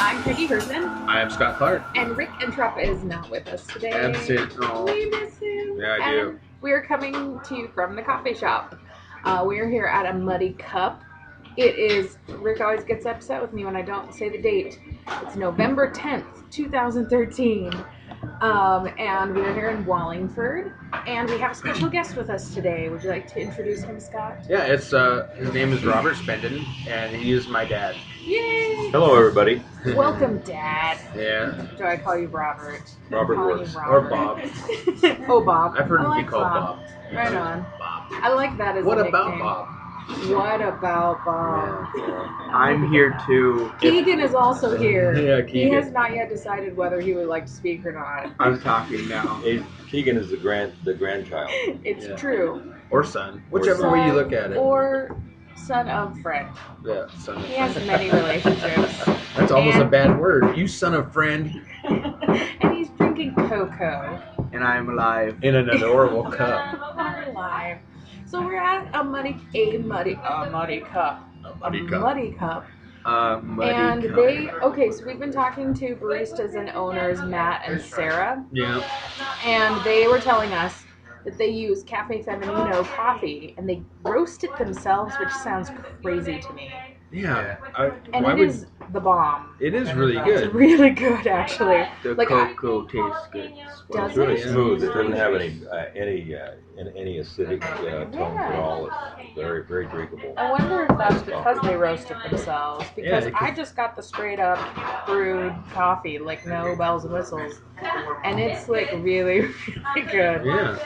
I'm Peggy Hurson. I am Scott Clark. And Rick Entrup is not with us today. Absent. Oh. We miss him. Yeah, I do. We're coming to you from the coffee shop. We're here at a Muddy Cup. It is, Rick always gets upset with me when I don't say the date. It's November 10th, 2013. And we're here in Wallingford. And we have a special guest with us today. Would you like to introduce him, Scott? Yeah, it's his name is Robert Spenden, and he is my dad. Yay! Hello, everybody. Welcome, Dad. Yeah. Do I call you Robert? Robert Call you works. Or Bob. Oh, Bob. I've heard I him like be called Bob. Right on. Bob. I like that as What a about nickname. Bob? What about Bob? I'm here too. Keegan is also here. Yeah, He Keegan. has not yet decided whether he would like to speak or not. I'm talking now. Keegan is the grandchild. It's Yeah. true. Or son. Whichever Son way you look at it. Or son of friend. Yeah, son of He has friend. many relationships. That's almost a And- bad word. You son of friend And he's drinking cocoa. And I'm alive. in an adorable cup. Live. So we're at a muddy cup. Muddy cup. Muddy cup. Muddy And cup. so we've been talking to baristas and owners, Matt and Sarah, Yeah. and they were telling us that they use Cafe Feminino coffee, and they roast it themselves, which sounds crazy to me. Yeah. And why it would, is the bomb. it is really It's good. really good, actually. The like, cocoa tastes good. Does It's really it? smooth. It doesn't have any acidic tones at all. It's very, very drinkable. I wonder if that's because they roast it themselves. Because Yeah, I just got the straight up brewed coffee, like no bells and whistles, and it's like really, really good. Yeah,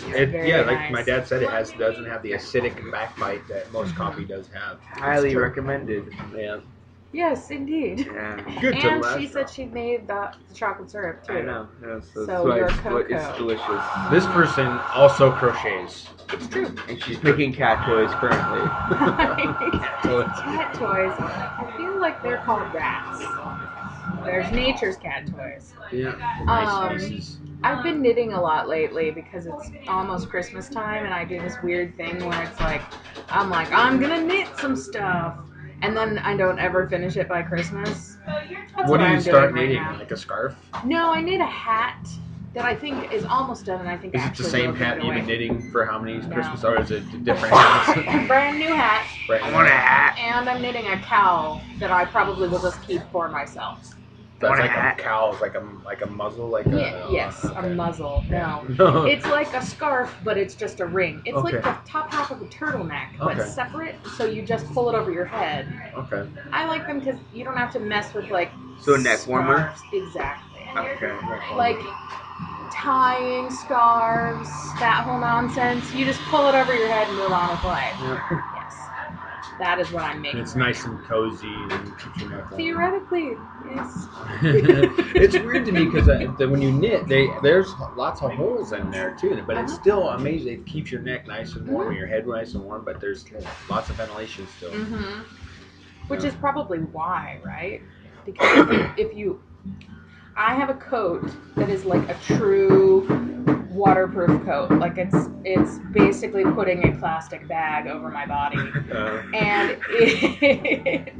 very yeah, like nice. my dad said, doesn't have the acidic backbite that most coffee does have. Highly recommended. Yeah, Yes, indeed. Yeah. good to And last. she said she made the chocolate syrup too. I know. Yeah, so So that's why your it's, cocoa. it's delicious. This person also crochets. It's true. And she's making cat toys currently. Cat toys. I feel like they're called rats. There's nature's cat toys. Yeah, Um, nice pieces. I've been knitting a lot lately because it's almost Christmas time, and I do this weird thing where it's like, I'm gonna knit some stuff, and then I don't ever finish it by Christmas. That's What do you I'm start doing right knitting? now. Like a scarf? No, I knit a hat that I think is almost done, and I think Is it the actually same will give hat it you've been away. knitting for how many No. Christmas, or is it different hats? Brand new hat, Right. I want a hat. and I'm knitting a cowl that I probably will just keep for myself. That's Want a like hat? a cowl, like a muzzle, like Yes, a okay. muzzle. No. No. It's like a scarf, but it's just a ring. It's like Okay. the top half of a turtleneck, but Okay. separate, so you just pull it over your head. Okay. I like them because you don't have to mess with, like, So neck warmer? scarves. Exactly. Okay. Like, tying scarves, that whole nonsense. You just pull it over your head and move on with life. Yeah. Yes. That is what I'm making. It's nice and cozy and keeps your neck warm. Theoretically, yes. It's weird to me because when you knit, there's lots of holes in there too, but it's still amazing. It keeps your neck nice and warm, and your head nice and warm, but there's lots of ventilation still. Mm-hmm. Which is probably why, right? Because I have a coat that is like a true waterproof coat. Like it's basically putting a plastic bag over my body, and it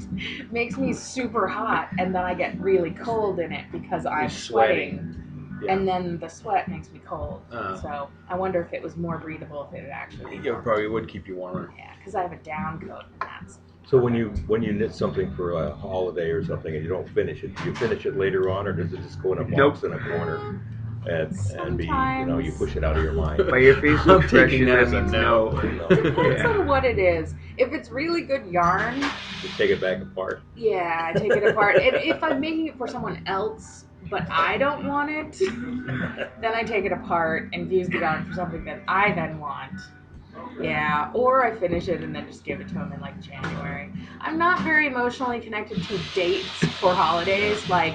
makes me super hot, and then I get really cold in it because I'm sweating. Yeah. And then the sweat makes me cold. Uh. So I wonder if it was more breathable if it would actually be It warm. probably would keep you warmer. Yeah, because I have a down coat, and that's So when you knit something for a holiday or something and you don't finish it, do you finish it later on, or does it just go in a box in a corner and be you push it out of your mind? By your facial I'm taking expression, that that as a means no. no. depends Yeah. on what it is. If it's really good yarn, You take it back apart. yeah, I take it apart. If I'm making it for someone else, but I don't want it, then I take it apart and use the yarn for something that I then want. Yeah, or I finish it and then just give it to them in like January. I'm not very emotionally connected to dates for holidays. Like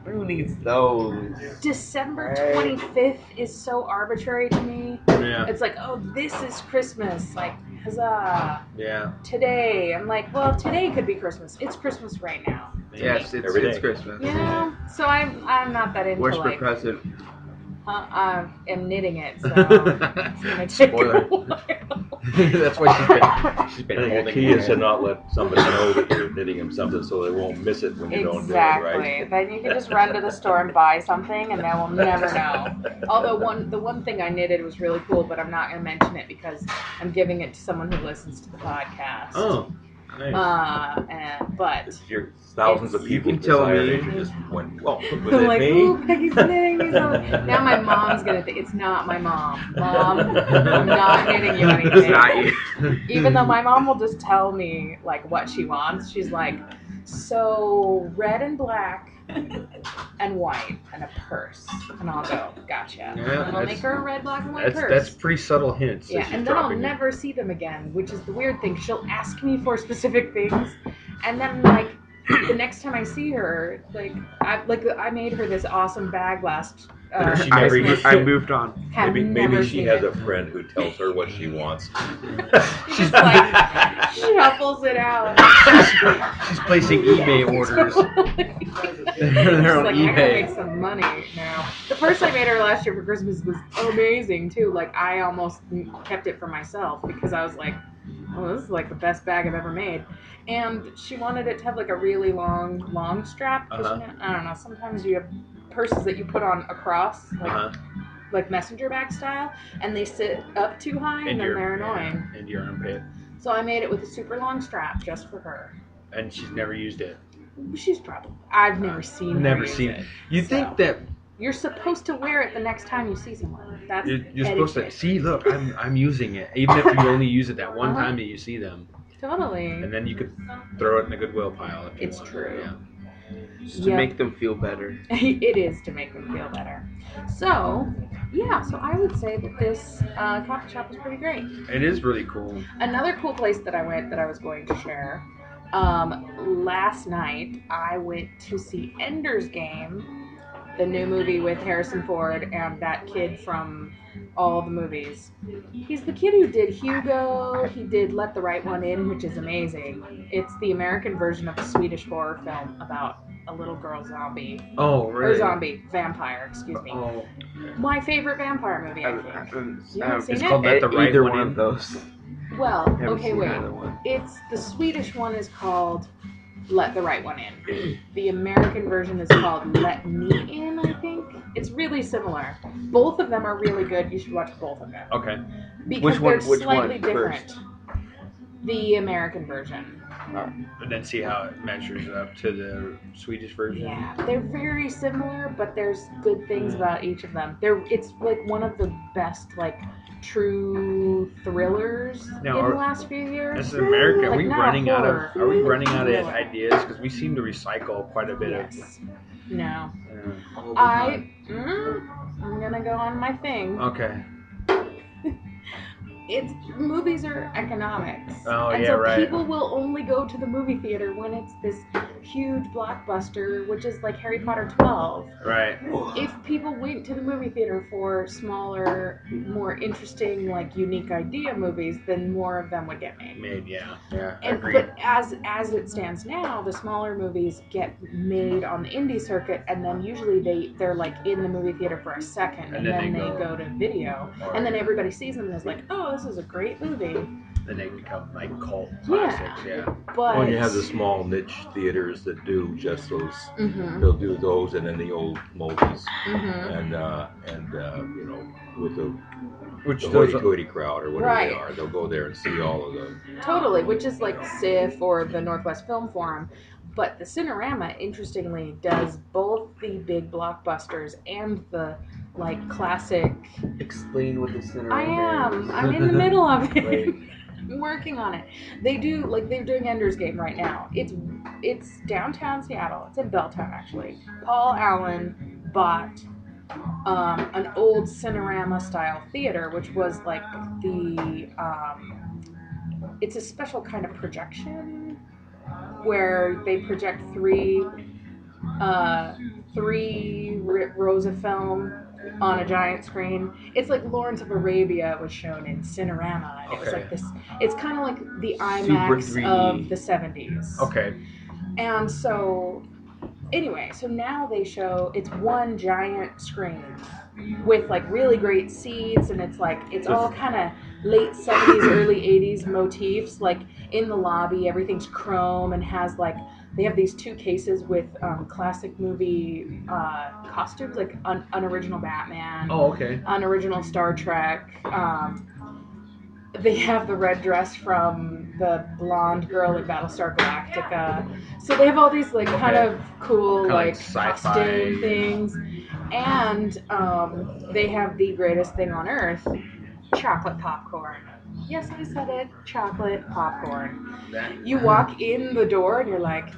Who needs those? December Right. 25th is so arbitrary to me. Yeah. It's like, oh, this is Christmas. Like, huzzah. Yeah. Today. I'm like, well, today could be Christmas. It's Christmas right now. Yes, it's Every day. Christmas. Yeah. So I'm not that into Where's my like, present? I am knitting it, so it's gonna take Spoiler. a while. That's why she's been I think the holding key it is to not let somebody know that you're knitting them something so they won't miss it when you don't do it, Exactly. right? Then you can just run to the store and buy something, and they will never know. Although the one thing I knitted was really cool, but I'm not going to mention it because I'm giving it to someone who listens to the podcast. Oh, nice. But You're thousands of You people can tell desire me. it. You just went, well, was I'm it like, me? ooh, Peggy's knitting me something. Now my mom's gonna think it's not my mom. Mom, I'm not knitting you anything. It's not you. Even though my mom will just tell me like what she wants. She's like, so red and black and white and a purse. And I'll go, gotcha. Yeah, And I'll that's- make her a red, black, and white purse. That's pretty subtle hints. that Yeah, she's and then I'll dropping. never see them again, which is the weird thing. She'll ask me for specific things, and then like the next time I see her, I made her this awesome bag last. She never Christmas. used I moved on. Have Maybe never she seen has it. a friend who tells her what she wants. She just like shuffles it out. She's placing eBay orders. They're on She's like, I gotta eBay. make some money now. The purse I made her last year for Christmas was amazing too. Like I almost kept it for myself because I was like, oh, this is like the best bag I've ever made. And she wanted it to have like a really long strap. 'Cause, Uh-huh. you know, I don't know. Sometimes you have purses that you put on across, like messenger bag style, and they sit up too high, and then they're annoying. And your armpit. So I made it with a super long strap just for her. And she's never used it. She's probably. I've never seen her Never use seen it. it. You So, think that you're supposed to wear it the next time you see someone. That's you're supposed to etiquette. see? Look, I'm using it. Even if you only use it that one time that you see them, Totally. and then you could throw it in the Goodwill pile. If you It's want. true. Yeah. Just to Yep. make them feel better. It is to make them feel better. So, yeah, so I would say that this coffee shop was pretty great. It is really cool. Another cool place that I went that I was going to share, last night I went to see Ender's Game, the new movie with Harrison Ford and that kid from all the movies. He's the kid who did Hugo, he did Let the Right One In, which is amazing. It's the American version of a Swedish horror film about a little girl zombie. Oh, Or really? vampire, excuse me. Oh, My favorite vampire movie, I think. You haven't seen it's it? called Let the Right Either One one In. of those. Well, Haven't okay, seen wait. either one. It's the Swedish one is called Let the Right One In. The American version is called Let Me In, I think. It's really similar. Both of them are really good. You should watch both of them. okay. Because Which they're one slightly different. first? The American version. And then see how it measures up to the Swedish version. Yeah, they're very similar, but there's good things about each of them. It's like one of the best like true thrillers Now, in are- the last few years. This is America. Are Like, we not running out of? horror, Are we running out of thriller. ideas? Because we seem to recycle quite a bit Yes. No. of. All the time. I'm gonna go on my thing. Okay. It's movies are economics. Oh, and yeah, so right. people will only go to the movie theater when it's this huge blockbuster, which is like Harry Potter 12. Right. If people went to the movie theater for smaller, more interesting, like unique idea movies, then more of them would get made. Made. Yeah. Yeah. And, Agreed. but as it stands now, the smaller movies get made on the indie circuit, and then usually they're like in the movie theater for a second, and then they go to video, and then everybody sees them and is like, oh, this is a great movie. Then they become like cult Yeah. classics. Yeah. But Well, you have the small niche theaters that do just those. Mhm. They'll do those, and then the old movies, Mhm. and you know, with the Which the those. hoity-toity crowd or whatever Right. they are, they'll go there and see all of them. Totally, which is like SIFF or the Northwest Film Forum. But the Cinerama, interestingly, does both the big blockbusters and the like classic. Explain what the center I am. is. I'm in the middle of it. Right. I'm working on it. They do like they're doing Ender's Game right now. It's downtown Seattle. It's in Belltown actually. Paul Allen bought an old Cinerama style theater, which was like the it's a special kind of projection where they project three rows of film on a giant screen. It's like Lawrence of Arabia was shown in Cinerama. And it was Okay. like this. It's kind of like the Super IMAX 3D. of the 70s. Okay. And so anyway, so now they show it's one giant screen with like really great seats, and it's like it's all kind of late 70s, early 80s motifs. Like in the lobby, everything's chrome and has like they have these two cases with classic movie costumes, like unoriginal Batman, Oh, okay. unoriginal Star Trek. They have the red dress from the blonde girl in Battlestar Galactica. So they have all these like kind of cool Kinda like costume sci-fi things, and they have the greatest thing on earth: chocolate popcorn. Yes, I said it. Chocolate popcorn. You walk in the door and you're like,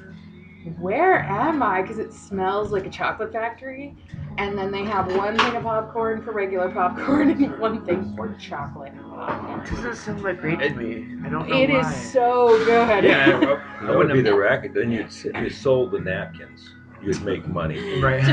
where am I? Because it smells like a chocolate factory. And then they have one thing of popcorn for regular popcorn and one thing for chocolate popcorn. It doesn't sound like great to me. I don't know It why. is so good. Yeah, That would be the racket. Then if you sold the napkins, you'd make money. right.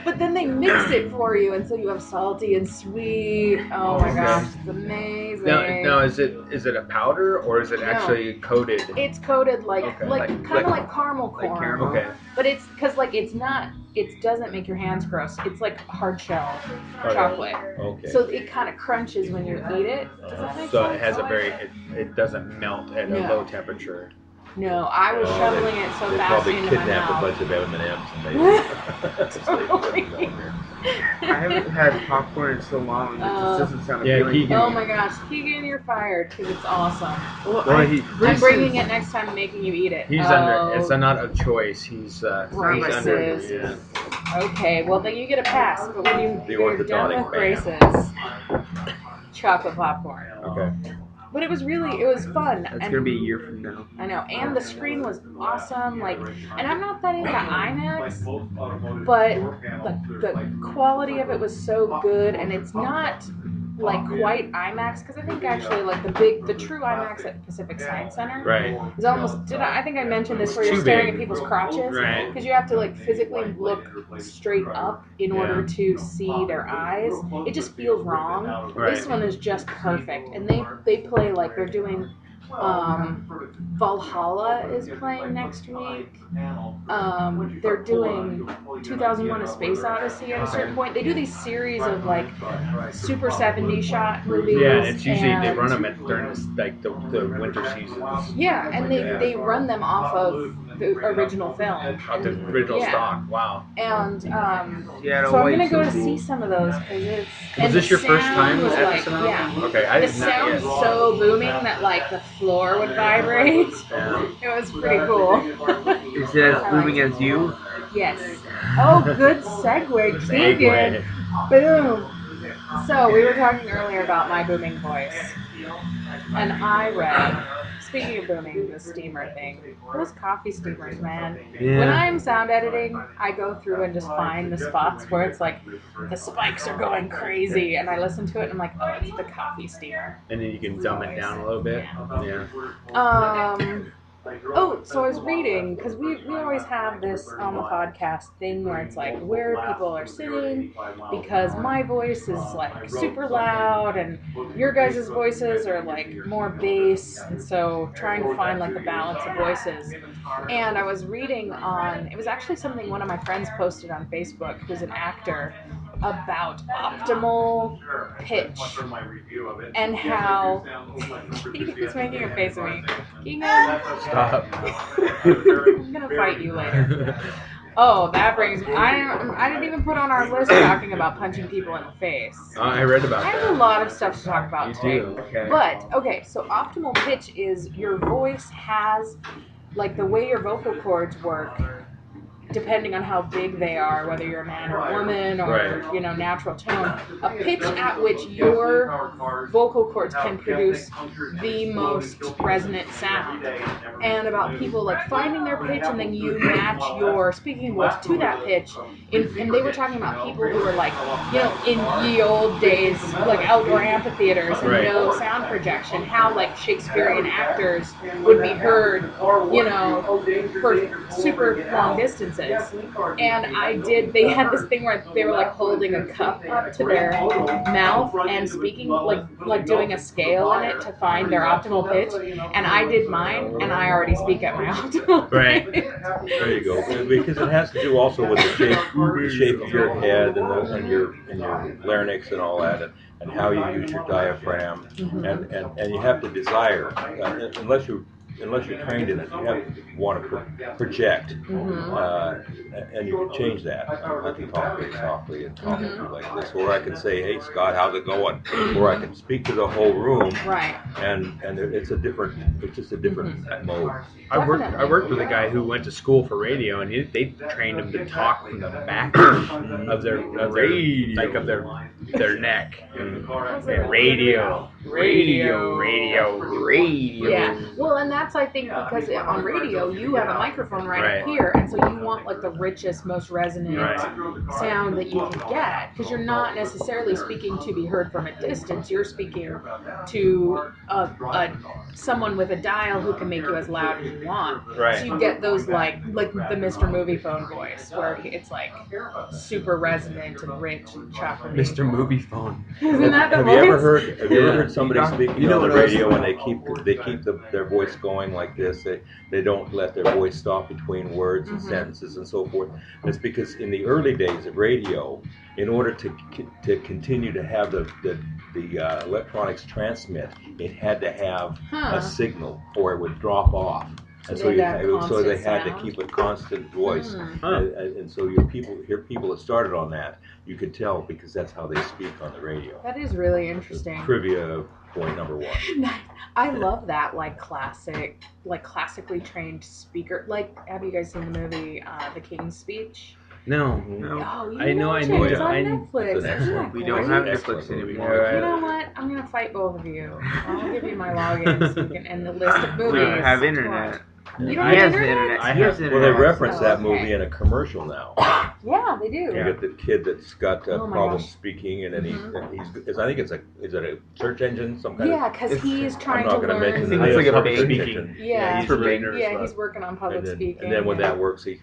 But then they mix it for you, and so you have salty and sweet. Oh my gosh, it's amazing. Now is it a powder or is it actually coated? It's coated like Okay. kind of like caramel corn. Like caramel. Okay. But it's because like it's not. It doesn't make your hands gross. It's like hard shell Okay. chocolate. Okay. So it kind of crunches when you eat it. Does that make So sense? it has a very it doesn't melt at a No. low temperature. No, I was shoveling it so They fast probably into my kidnapped a mouth. bunch of M&Ms and they just Totally. I haven't had popcorn in so long. It just doesn't sound Yeah, appealing. Keegan. Oh my gosh, Keegan, you're fired because it's awesome. Well, Well, he- I'm bringing it next time, making you eat it. He's under. It's not a choice. He's under. Braces. Yeah. Okay, well then you get a pass, but when The you're done with orthodontic braces, chocolate popcorn. Okay. But it was fun. That's and gonna be a year from now. I know, and the screen was awesome. Like, and I'm not that into IMAX, but the quality of it was so good, and it's not like quite IMAX because I think actually like the true IMAX at Pacific Science Center Right. is almost. I think I mentioned this where you're Too staring big. at people's crotches Right. because you have to like physically look straight up in order to see their eyes. It just feels wrong. Right. This one is just perfect, and they play like they're doing. Valhalla is playing next week. They're doing 2001: A Space Odyssey at a certain point. They do these series of like super 70s shot movies. Yeah, it's usually they and- run them during like the winter seasons. Yeah, and they run them off of the original film. Out the original Yeah. stock. Wow. And Yeah, so I'm wait gonna go to till- see some of those because it's. Was and this the your first sound time was at like, this album? yeah. Okay, I The did not sound yet. was so booming that like the floor would vibrate. Yeah. It was pretty cool. Is it as booming as you? Yes. Oh, good segue, Keegan. Boom. So we were talking earlier about my booming voice, and I read. Speaking of booming, the steamer thing. Those coffee steamers, man. Yeah. When I'm sound editing, I go through and just find the spots where it's like the spikes are going crazy, and I listen to it and I'm like, oh, it's the coffee steamer. And then you can dumb it down a little bit. Yeah. Oh, so I was reading, because we always have this on the podcast thing where it's like where people are sitting, because my voice is like super loud and your guys' voices are like more bass, and so trying to find like the balance of voices. And I was reading it was actually something one of my friends posted on Facebook, who's an actor, about optimal pitch and how Keegan's making a face at me. Keegan, Stop. I'm gonna fight you later. Oh, that brings me. I didn't even put on our list talking about punching people in the face. I read about I have that. a lot of stuff to talk about You today. do. Okay. But okay, so optimal pitch is your voice has like the way your vocal cords work. Depending on how big they are, whether you're a man or a woman or, Right. you know, natural tone, a pitch at which your vocal cords can produce the most resonant sound. And about people like finding their pitch and then you match your speaking voice to that pitch. And they were talking about people who were like, you know, in ye old days, like outdoor amphitheaters and Right. no sound projection, how like Shakespearean actors would be heard, you know, for super long distances. performances, and they had this thing where they were like holding a cup up to their mouth and speaking like doing a scale in it to find their optimal pitch, and I did mine, and I already speak at my optimal Right. pitch. There you go. Because it has to do also with the shape of your head and your larynx and all that, and how you use your diaphragm, and you have to desire, unless you're trained in it, you have to want to project, and you can change that. I can talk very softly and talk to you like this, or I can say, "Hey Scott, how's it going?" Or I can speak to the whole room, Right. and it's just a different mode. I worked with a guy who went to school for radio, and they trained him to talk from the back of their neck. And radio. Yeah. Well, and that's, I think, because on radio you have a microphone right up here, and so you want like the richest, most resonant sound that you can get, because you're not necessarily speaking to be heard from a distance. You're speaking to someone with a dial who can make you as loud as you want. Right. So you get those like the Mr. Movie Phone voice, where it's like super resonant and rich and chocolatey. Mr. Movie Phone. Isn't that the Have voice? you ever heard somebody speaking on the what I was- radio and they keep their voice going like this? They don't let their voice stop between words and sentences and so forth. And it's because in the early days of radio, in order to continue to have the electronics transmit, it had to have a signal or it would drop off. And so they had to keep a constant voice, and so hear people that started on that, you could tell because that's how they speak on the radio. That is really interesting. Trivia point number 1. I love that, classically trained speaker. Like, have you guys seen the movie The King's Speech? No. Oh, you I know. watch I know it. It's it. on I- Netflix. It's an Isn't that excellent- We great? don't have Excellent Netflix movie. anymore. You know what? I'm gonna fight both of you. I'll give you my login so you can, and the list of movies. We don't have internet. You don't He have has the internet? internet. I He has have- the Well, they internet. reference that okay. movie in a commercial now. Yeah, they do. You get the kid that's got Oh my problems gosh. speaking, and then I think is it a search engine, some kind Yeah, because he's of. trying I'm not to going to mention learn. the It's like name a of the search baby. engine. Yeah, he's really nervous yeah, about he's working on public And speaking. then when that works, he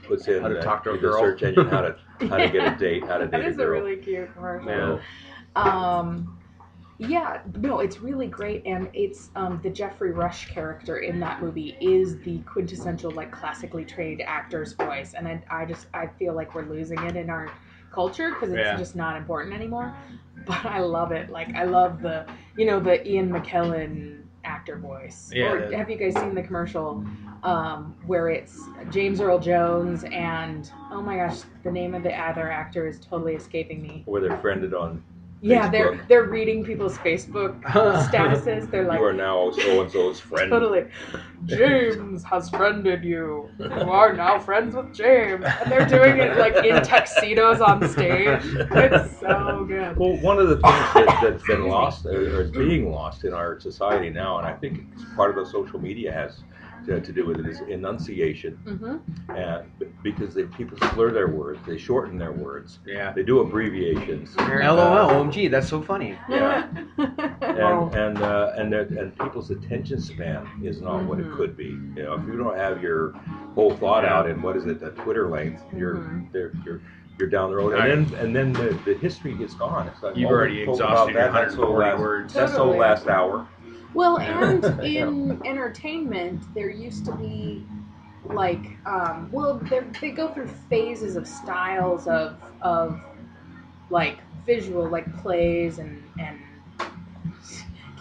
puts in How to talk to a the girl. search engine how to get a date, how to That date a is a girl. really cute commercial. Yeah. Yeah, no, it's really great, and it's the Jeffrey Rush character in that movie is the quintessential like classically trained actor's voice, and I feel like we're losing it in our culture because it's just not important anymore. But I love it. Like I love the Ian McKellen actor voice. Yeah. Or have you guys seen the commercial where it's James Earl Jones and oh my gosh, the name of the other actor is totally escaping me. Where they're friended on. Yeah, Facebook. they're reading people's Facebook statuses. They're like, You are now so and so's friend. totally, James has friended you. You are now friends with James. And they're doing it like in tuxedos on stage. It's so good. Well, one of the things that's been lost or is being lost in our society now, and I think it's part of the social media has to do with it, is enunciation. Because people slur their words, they shorten their words, Yeah. they do abbreviations. LOL. OMG. That's so funny. Yeah. And people's attention span is not what it could be. You know, if you don't have your whole thought out in what is it, a Twitter length, you're down the road, and then the history is gone. It's like, You've well, already we spoke exhausted about your that. That's so 140 last- words. That's so Totally. last hour. Well, and in entertainment, there used to be like, they go through phases of styles of like visual, like plays and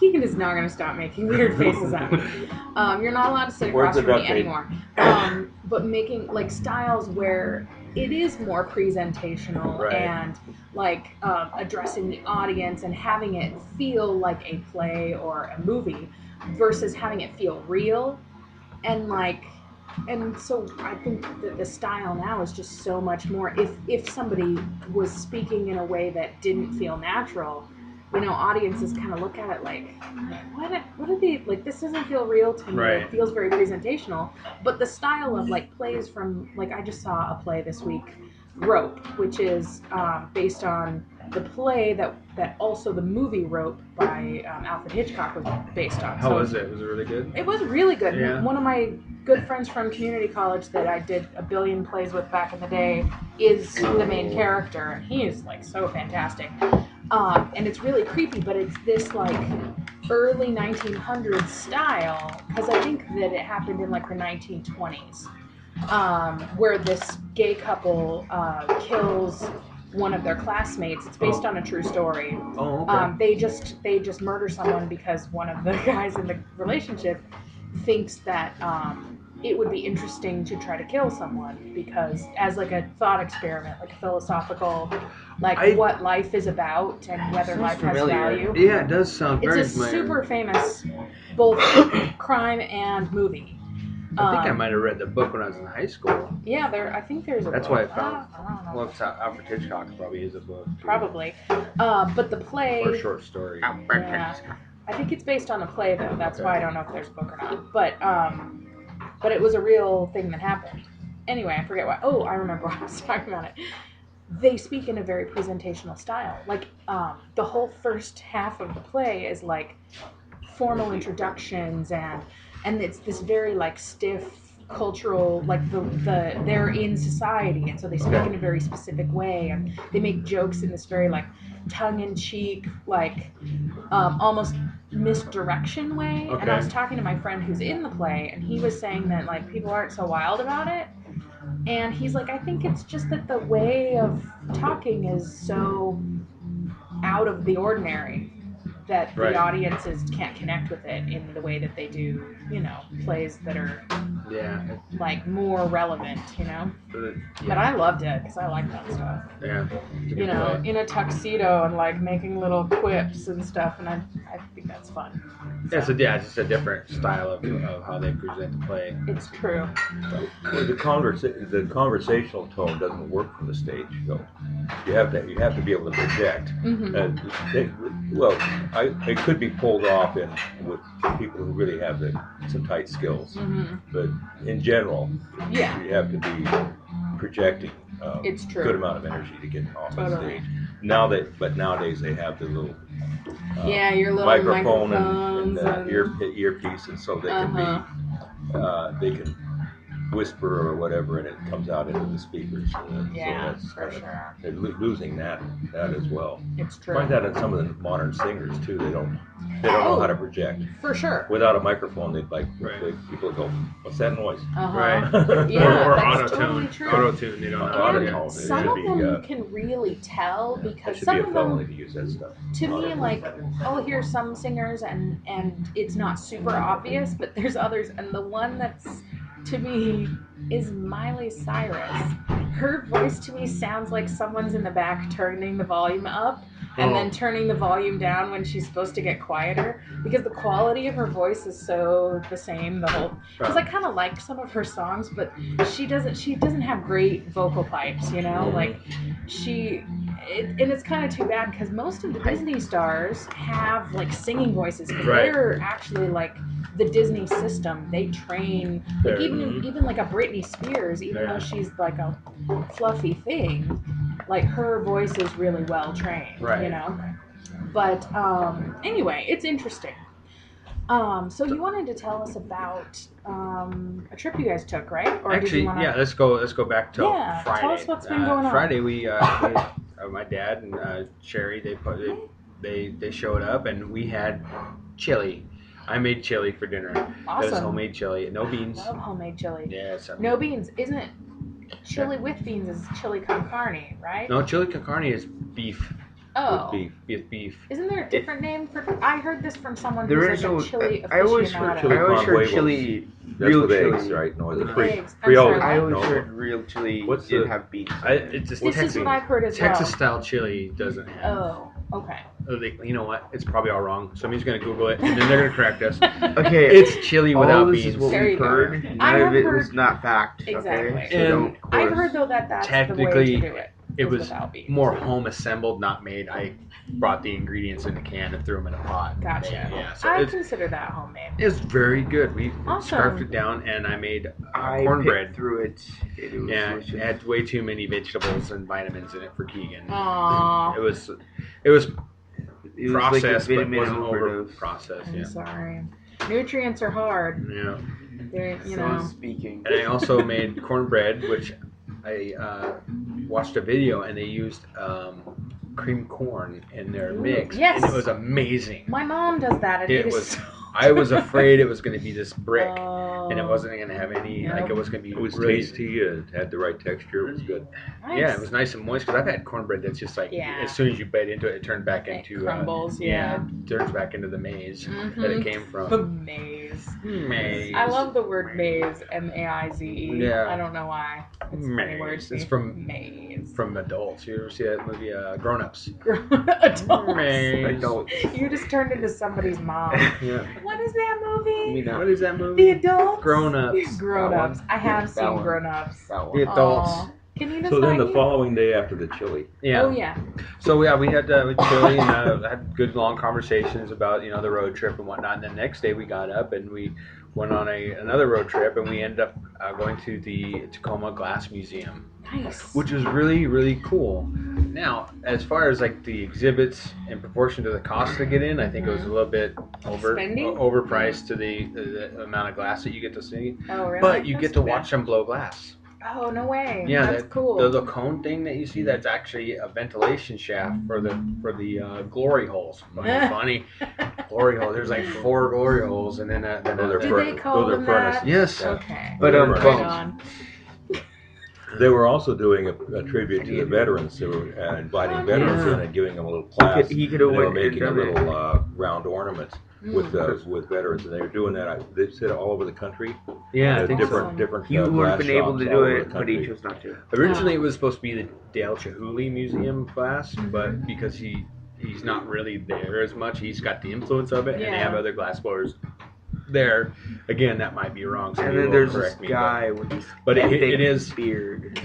Keegan is not going to stop making weird faces at me. You're not allowed to sit across Where's the from me duct tape? anymore. But making like styles where it is more presentational Right. and like addressing the audience and having it feel like a play or a movie versus having it feel real and so I think that the style now is just so much more if somebody was speaking in a way that didn't feel natural, audiences kind of look at it like what are they like, this doesn't feel real to me. Right. It feels very presentational, but the style of like plays from like I just saw a play this week, Rope, which is based on the play that also the movie Rope by Alfred Hitchcock was based on. How was it? Was it really good? It was really good. Yeah. One of my good friends from community college that I did a billion plays with back in the day is the main character, and he is like so fantastic. And it's really creepy, but it's this like early 1900s style, because I think that it happened in like the 1920s, where this gay couple kills one of their classmates. It's based on a true story. Oh, okay. They just murder someone because one of the guys in the relationship thinks that it would be interesting to try to kill someone, because as like a thought experiment, like a philosophical, like what life is about and whether life has value. Yeah, it does sound very It's a familiar. super famous both crime and movie. I think I might have read the book when I was in high school. Yeah, I think there's a That's book. why I found. I don't know. Well, it's Alfred Hitchcock probably is a book. Too. Probably. But the play... Or a short story. Yeah. I think it's based on a play, though. That's why I don't know if there's a book or not. But it was a real thing that happened. Anyway, I forget why. Oh, I remember why I was talking about it. They speak in a very presentational style. Like, the whole first half of the play is, like, formal introductions, and it's this very, like, stiff cultural, like, they're in society, and so they speak in a very specific way, and they make jokes in this very, like, tongue-in-cheek, like, almost misdirection way. Okay. And I was talking to my friend who's in the play, and he was saying that, like, people aren't so wild about it. And he's like, I think it's just that the way of talking is so out of the ordinary that the audiences can't connect with it in the way that they do, you know, plays that are like more relevant, you know. But I loved it because I like that stuff. Yeah. You know, in a tuxedo and like making little quips and stuff, and I think that's fun. Yeah, so yeah, it's just a different style of how they present the play. It's true. Well, the conversational tone doesn't work from the stage. So you have to be able to project. Mm-hmm. It could be pulled off with people who really have some tight skills. Mm-hmm. But in general, Yeah. you have to be projecting It's true. a good amount of energy to get off the stage. But nowadays they have the little your little microphone microphones and earpiece, and so they can be they can whisper or whatever, and it comes out into the speakers. Yeah, so for sure. they're losing that as well. It's true. Find that in some of the modern singers too. They don't know how to project. For sure. Without a microphone, people go, "What's that noise?" Right. Yeah, or that's auto-tune. totally true. Auto-tune, they don't know. Auto-tune. Some of them you can really tell, It because should some be a of felony them, to use that stuff. to me, like, I'll hear some singers and it's not super obvious, but there's others, and the one that's, to me, is Miley Cyrus. Her voice to me sounds like someone's in the back turning the volume up and then turning the volume down when she's supposed to get quieter, because the quality of her voice is so the same the whole. Because I kind of like some of her songs, but she doesn't have great vocal pipes, you know, like and it's kind of too bad, because most of the Disney stars have like singing voices, because they're actually like the Disney system. They train, like even like a Britney Spears, even though she's like a fluffy thing, like her voice is really well trained, you know. But anyway, it's interesting. So you wanted to tell us about a trip you guys took, right? Or actually, did you wanna... let's go back to Friday. Tell us what's been going on. Friday, we my dad and Sherry, they showed up, and we had chili. I made chili for dinner. Awesome. It was homemade chili, no beans. I love homemade chili. Yeah, no beans. Isn't it chili with beans is chili con carne, right? No, chili con carne is beef. Oh. With beef. Isn't there a different name for? I heard this from someone There who's is like a chili aficionado. I always heard chili. That's Real with chili. eggs, right? No, the Eggs. I'm Creole. sorry. I always heard real chili didn't have beans. It's just This is what I've heard as well. Texas style chili doesn't have. Oh, okay. You know what? It's probably all wrong. Somebody's gonna Google it, and then they're gonna correct us. Okay, It's chili without all this beans. is what There you we've go. heard. I None have of it heard- was not fact. Exactly. Okay? So And don't I've force- heard though that's the way Technically, to do it. It is was without beans. more home assembled, not made. I brought the ingredients in a can and threw them in a pot. Gotcha. Yeah, so I consider that homemade. it's very good. We Awesome. scarfed it down, and I made I cornbread. picked through it. It was Yeah, delicious. it had way too many vegetables and vitamins in it for Keegan. Aww. It was It was processed, like a but vitamin wasn't over overdose. processed. I'm Yeah. sorry. Nutrients are hard. Yeah. They're, you So know. speaking. And I also made cornbread, which I watched a video and they used cream corn in their Ooh, mix, yes. and it was amazing. My mom does that, and It it is was. so I was afraid it was going to be this brick, Oh, and it wasn't going to have any. Like it was going to be. It was really, tasty. It had the right texture. It was good. nice. Yeah, it was nice and moist because I've had cornbread that's just like Yeah. as soon as you bite into it, it turned back It into crumbles, it turns back into the maize that it came The from. maze. Maize. I love the word maze, M-A-I-Z-E. Yeah. I don't know why. It's a funny word. Maze. to It's me. from maze. from adults. You ever see that movie, Grown Ups? Adults. Maze. Adults. You just turned into somebody's mom. Yeah. What is that movie? What is that The movie? adults. Grown Ups. Grown That Ups. I have That seen one. Grown Ups. That The one. adults. Aw. Can you So then the decide? following day after the chili, Yeah. Oh yeah. So yeah, we had chili and had good long conversations about the road trip and whatnot. And the next day we got up and we went on another road trip and we ended up going to the Tacoma Glass Museum, Nice. which was really really cool. Now, as far as like the exhibits in proportion to the cost to get in, I think it was a little bit Spending? overpriced to the amount of glass that you get to see. Oh really? But you That's get to too bad. watch them blow glass. Oh no way. Yeah, That's cool. The cone thing that you see, that's actually a ventilation shaft for the glory holes. Funny glory hole. There's like 4 glory holes, and then Those are Do they call them that? Yes. Okay. But Right Right bones. on. they were also doing a tribute to the veterans. They were inviting Oh, veterans yeah. in and giving them a little class. He could have They were went and making a done it. little round ornaments with Mm. with veterans, and they were doing that. They said all over the country. Yeah, I Uh, think different so. different. He would glass have been able shops to all do over it, the but he country. chose not to. originally it was supposed to be the Dale Chihuly Museum class, Mhm. but because he's not really there as much, he's got the influence of it, and they Yeah. have other glass blowers there. Again, that might be wrong. So And you then will there's this correct me, guy with this but it epic is beard.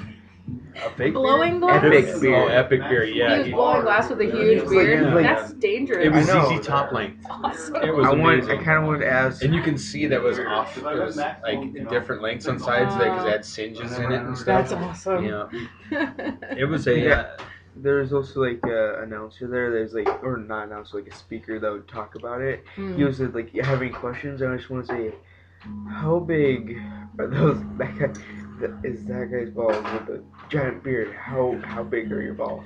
a fake Blowing beard? glass? Epic beard. Oh, epic beard. Yeah, he was blowing glass with a huge He's beard. like- That's dangerous. It was I know. ZZ Top length. awesome. It was amazing. I kind of wanted to ask. And you can see that was off. It was like different lengths on sides because it had singes in it and stuff. That's awesome. Yeah, it was a. Yeah. There's also like an announcer there. There's like, or not announcer, like a speaker that would talk about it. Hmm. He was like having questions, and I just want to say, how big are those? That guy, is that guy's balls with the giant beard? How big are your balls?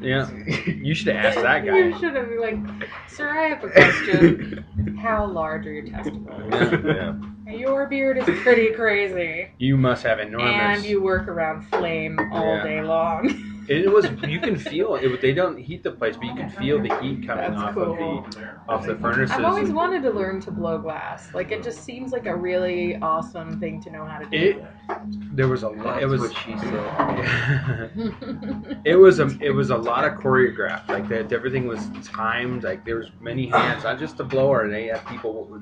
Yeah, you should have asked that You guy. should have been like, sir, I have a question. How large are your testicles? Yeah. Your beard is pretty crazy. You must have enormous. And you work around flame all Yeah. day long. It was. You can feel it. They don't heat the place, but you can feel the heat coming That's off cool. of the furnaces. I've always wanted to learn to blow glass. Like, it just seems like a really awesome thing to know how to do. There was a lot. It That's was. what she said. It was a lot of choreographed. Like that, everything was timed. Like there was many hands, not just the blower. They had people.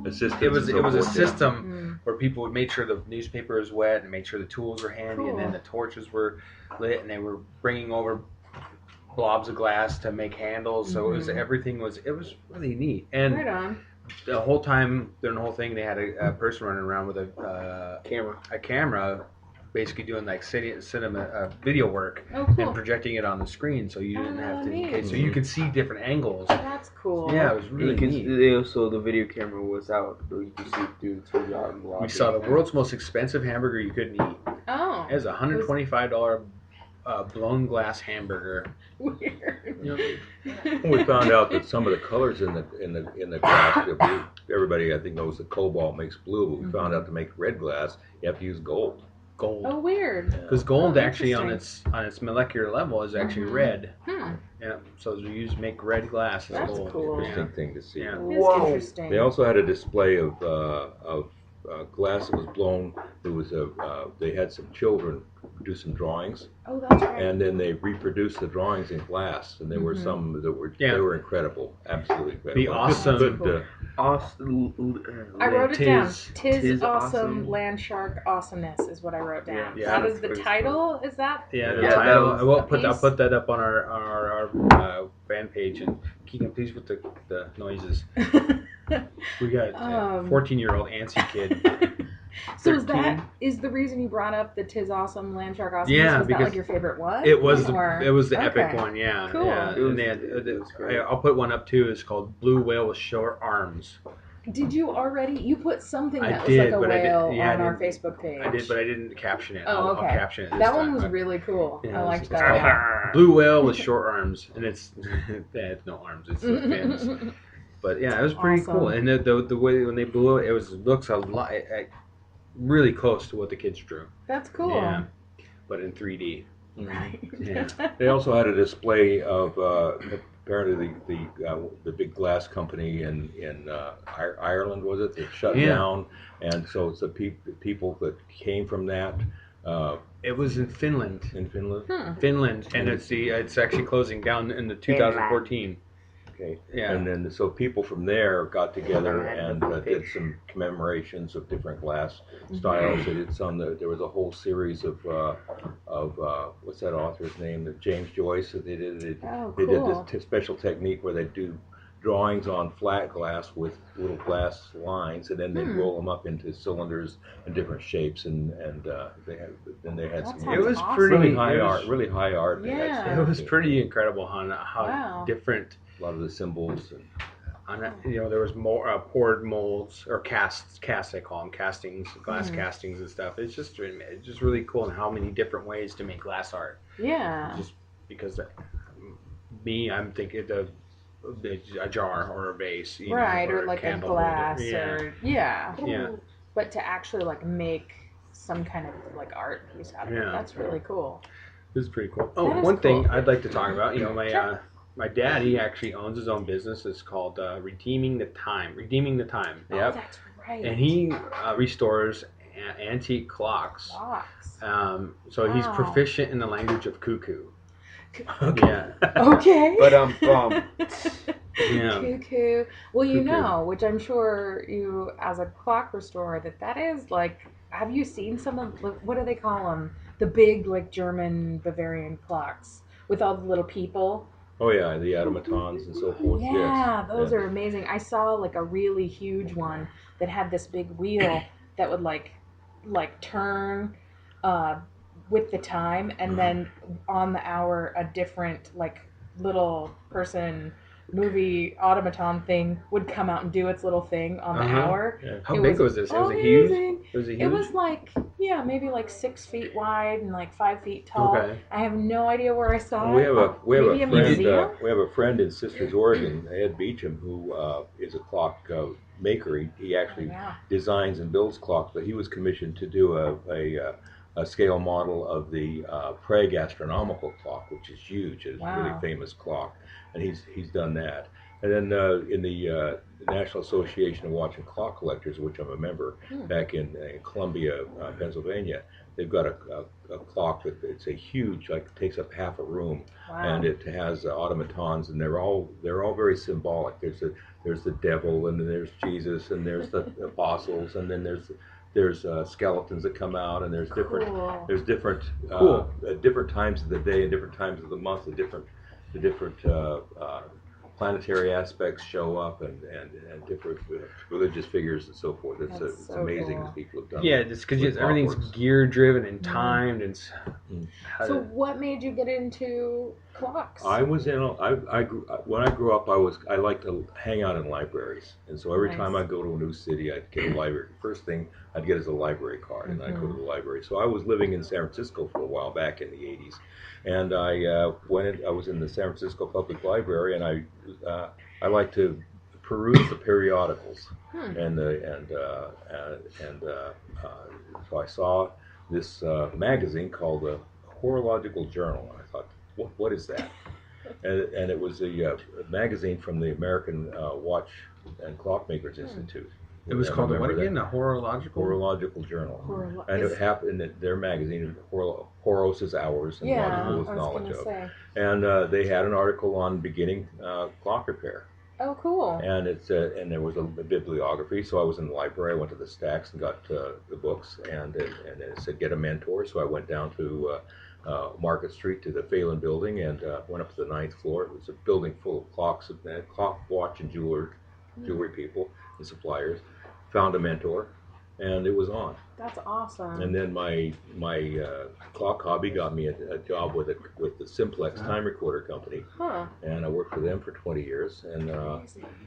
Assistants It was and so a forth, yeah. system where people would make sure the newspaper was wet and make sure the tools were handy, and then Cool. the torches were lit, and they were bringing over blobs of glass to make handles. So it was everything was really neat. And Right on. the whole time during the whole thing, they had a person running around with a camera, basically doing like cinema video work Oh, and cool. projecting it on the screen, so you didn't have to. neat. So you could see different angles. That's cool. Yeah, it was really neat. They also the video camera was out, so you could see through the TV out in the lobby. We saw the world's most expensive hamburger you couldn't eat. Oh. It was a $125 blown glass hamburger. Weird. We found out that some of the colors in the glass, everybody I think knows that cobalt makes blue, but we found out to make red glass you have to use gold. Gold. Oh, weird. Because gold Oh, actually on interesting. its molecular level is actually red. Hmm. Yeah. So you make red glass as That's gold. cool. Interesting thing to see. Yeah. It is Whoa. interesting. They also had a display of glass that was blown. There was they had some children do some drawings, Oh, that's right. and then they reproduced the drawings in glass, and there were some that were Yeah. they were incredible, absolutely incredible. The awesome- Good, I wrote it down. Tis. Tis awesome, awesome. land shark awesomeness is what I wrote down. Yeah, That that's is the pretty title. Is that? Yeah, the Yeah, title. that was I'll the put piece. that up on our fan page. And Keegan, please with the noises. We got a 14-year-old antsy kid. So is the reason you brought up the Tis awesome, land shark awesomeness? Yeah, was that because like your favorite one? It was Or- the epic Okay. one, yeah. Cool. Yeah. It was- And they had, it was great. I'll put one up too. It's called Blue Whale with Short Arms. Did you already? You put something I that was did, like a but I did- whale yeah, I on our didn't- Facebook page. I did, but I didn't caption it. Oh, I'll okay. caption it this That time. one was really cool. Yeah, I liked it's that. called Yeah. Blue Whale with short arms, and it's it's no arms, it's the fins. But yeah, it was pretty Awesome. cool, and the way when they blew it, looks a lot really close to what the kids drew. That's cool. Yeah, but in 3D. Right. Yeah. They also had a display of apparently the big glass company in Ireland, was it, that shut Yeah. down, and so it's the people that came from that It was in Finland. in Finland. Finland, and it's actually closing down in the 2014. Okay. Yeah. And then so people from there got together and did some commemorations of different glass styles. It's on there was a whole series of what's that author's name? James Joyce. They did they did this special technique where they do drawings on flat glass with little glass lines, and then they roll them up into cylinders in different shapes, and they had some. sounds It was awesome. pretty Really high art. They had Yeah. some- It was pretty incredible how Wow. different. a lot of the symbols and. There was more poured molds or casts they call them, castings, glass castings and stuff. It's just really cool, and how many different ways to make glass art. Yeah. Just because I'm thinking a jar or a vase, Right, or a like a candle glass, holder. or yeah. Yeah. But to actually like make some kind of like art piece out of it, Yeah. that's really cool. This is pretty cool. That Oh, is one thing cool. I'd like to talk about. My Sure. my dad, he actually owns his own business. It's called Redeeming the Time. Oh, that's right. And he restores antique clocks. Clocks. So he's Wow. proficient in the language of cuckoo. Yeah. Okay. But Yeah. Cuckoo. Well, you Cuckoo. know, which I'm sure you, as a clock restorer, that is like. Have you seen some of what do they call them? The big like German Bavarian clocks with all the little people. Oh yeah, the automatons and so forth. Yeah, yes. those are amazing. I saw like a really huge one that had this big wheel that would like turn with the time, and then on the hour a different like little person movie automaton thing would come out and do its little thing on the hour. Yeah. How It big was was this? It was a huge. amazing. It was a huge. It was like, maybe like 6 feet wide and like 5 feet tall. Okay. I have no idea where I saw it. We have a Maybe a museum? we have a friend in Sisters, Oregon, Ed Beecham, who is a clock maker. He actually Yeah. designs and builds clocks, but he was commissioned to do a scale model of the Prague astronomical clock, which is huge. It's a really famous clock, and he's done that. And then in the National Association of Watch and Clock Collectors, which I'm a member, back in Columbia, Pennsylvania, they've got a clock that it's a huge, like takes up half a room, and it has automatons, and they're all very symbolic. There's the devil, and then there's Jesus, and there's the apostles, and then there's skeletons that come out, and there's different different times of the day and different times of the month, the different planetary aspects show up, and different religious figures and so forth. It's so amazing cool. that people have done. Yeah, that just because with everything's clockworks. gear driven and timed and. So what made you get into clocks? I was in. When I grew up, I liked to hang out in libraries, and so every time I go to a new city, I'd get a library. First thing I'd get is a library card, and I'd go to the library. So I was living in San Francisco for a while back in the '80s, and I was in the San Francisco Public Library, and I like to peruse the periodicals, and so I saw this magazine called the Horological Journal, and I thought, what is that? And it was a magazine from the American Watch and Clockmakers Institute. It was called what again? A Horological Journal. And it happened that their magazine, Horos's Hours, and Logical Knowledge of. And they had an article on beginning clock repair. Oh, cool. And and there was a bibliography, so I was in the library. I went to the stacks and got the books, and it said get a mentor. So I went down to Market Street to the Phelan Building and went up to the 9th floor. It was a building full of clocks, clock, watch, and jewelry people and suppliers. Found a mentor, and it was on. That's awesome. And then my clock hobby got me a job with the Simplex time recorder company, and I worked for them for 20 years, and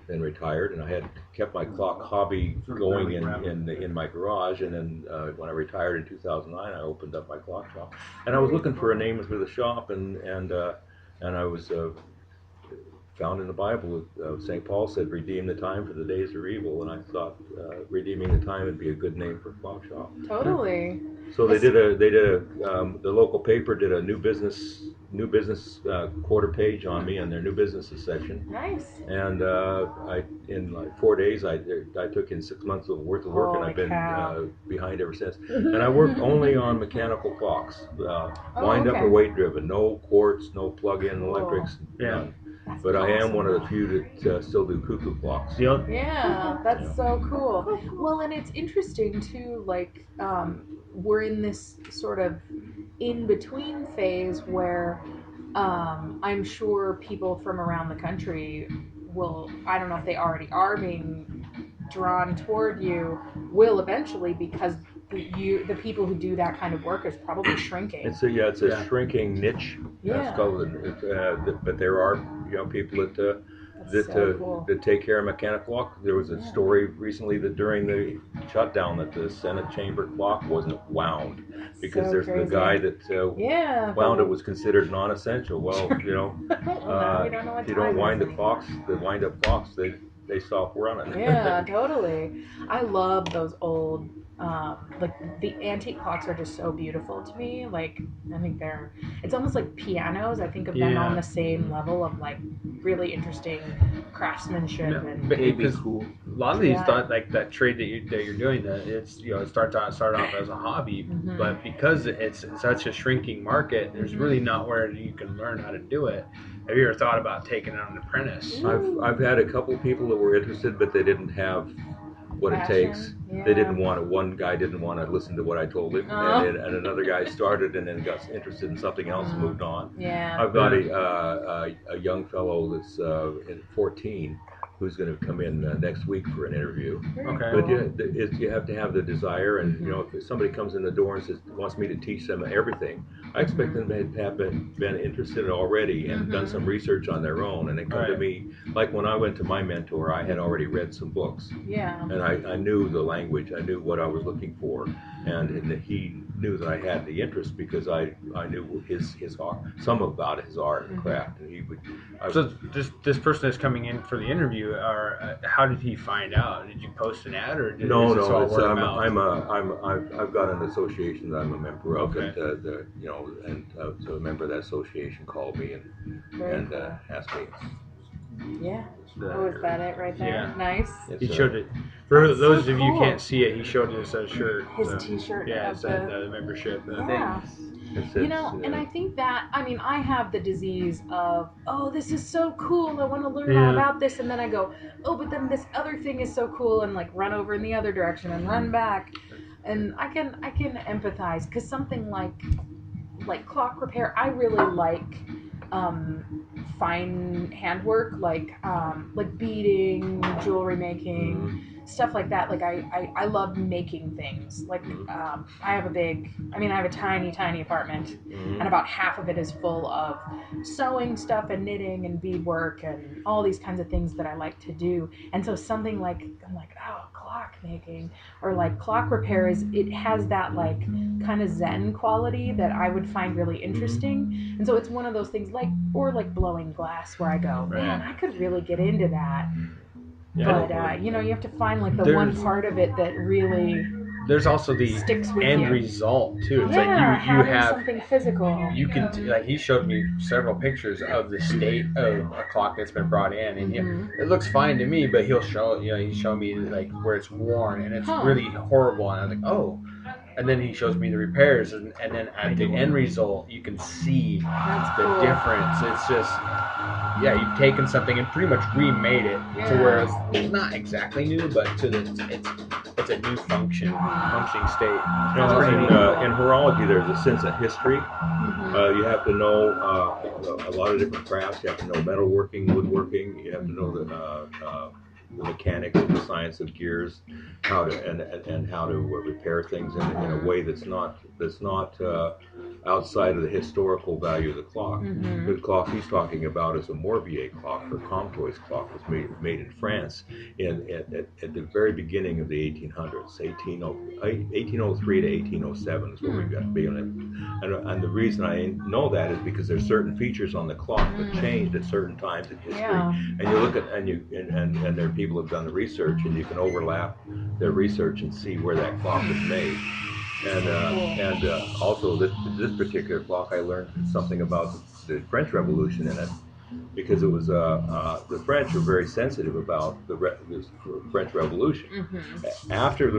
then retired. And I had kept my clock hobby going in my garage, and then when I retired in 2009, I opened up my clock shop, and I was looking for a name for the shop, and I was. Found in the Bible, St. Paul said, "Redeem the time, for the days are evil," and I thought redeeming the time would be a good name for a clock shop. Totally. So the local paper did a new business quarter page on me in their new businesses section. Nice. And in like 4 days, I took in 6 months worth of work, and I've been behind ever since. And I work only on mechanical clocks, wind up or weight driven, no quartz, no plug-in electrics, none. That's But awesome. I am one of the few that still do cuckoo clocks. Yeah, that's so cool. Well, and it's interesting too, like, we're in this sort of in-between phase where I'm sure people from around the country will, I don't know if they already are being drawn toward you, will eventually, because the people who do that kind of work is probably shrinking. It's a shrinking niche. Yeah. But there are people that take care of mechanical clock. There was a story recently that during the shutdown that the Senate chamber clock wasn't wound because there's the guy that wound it was considered non-essential. Well, we don't know if you don't wind the clocks, the wind-up clocks, they stop running. Yeah, totally. I love those old, like the antique clocks are just so beautiful to me. Like, I think it's almost like pianos. I think of them on the same level of like really interesting craftsmanship and because cool. A lot of these thought like that trade that you're doing, that it's it started off as a hobby, but because it's such a shrinking market, there's really not where you can learn how to do it. Have you ever thought about taking on an apprentice? I've had a couple people that were interested, but they didn't have what it takes. Yeah. They didn't want it. One guy didn't want to listen to what I told him, and another guy started and then got interested in something else and moved on. Yeah. I've got a young fellow that's 14 who's going to come in next week for an interview. Okay. But you have to have the desire, and if somebody comes in the door and wants me to teach them everything, I expect them to have been interested already and done some research on their own, and they come to me. Like when I went to my mentor, I had already read some books, and I knew the language, I knew what I was looking for, and he knew that I had the interest because I knew his art, some about his art and craft, and he would. So this person that's coming in for the interview, how did he find out? Did you post an ad, or No, is this all word of mouth? I've got an association that I'm a member of, Okay. so a member of that association called me and asked me. Yeah. Oh, is that it right there? Yeah. Nice. He showed it. For those so of you cool. can't see it, he showed his shirt. His T-shirt. Yeah, of it said the membership. Yeah. And I think that, I have the disease of, oh, this is so cool, I want to learn all about this, and then I go, oh, but then this other thing is so cool, and like run over in the other direction and run back, and I can empathize, because something like clock repair, I really like fine handwork, like beading, jewelry making, stuff like that. Like I love making things. Like I have a tiny apartment, and about half of it is full of sewing stuff and knitting and beadwork and all these kinds of things that I like to do. And so something like, I'm like, oh, clock making or like clock repair it has that like kind of zen quality that I would find really interesting. And so it's one of those things like blowing glass where I go, man, I could really get into that. Yeah. But you have to find like the one part of it that really there's also the sticks with end you. Result too. It's like you have something physical. You can like he showed me several pictures of the state of a clock that's been brought in, and it looks fine to me, but he'll show he's showing me like where it's worn and it's really horrible, and I was like, oh. And then he shows me the repairs, and then at the end result, you can see the difference. It's just, you've taken something and pretty much remade it to where it's not exactly new, but it's a new functioning state. In horology, there's a sense of history. You have to know a lot of different crafts. You have to know metalworking, woodworking. You have to know the mechanics of the science of gears, how to and how to repair things in a way that's not outside of the historical value of the clock. Mm-hmm. The clock he's talking about is a Morbier clock, or Comtois clock, was made in France at the very beginning of the 1800s, 1803 to 1807 is what we've got to be on it. And the reason I know that is because there's certain features on the clock that changed at certain times in history. Yeah. And you look at and there are people who have done the research, and you can overlap their research and see where that clock was made. And also this particular clock, I learned something about the French Revolution in it, because it was the French were very sensitive about the French Revolution. Mm-hmm. After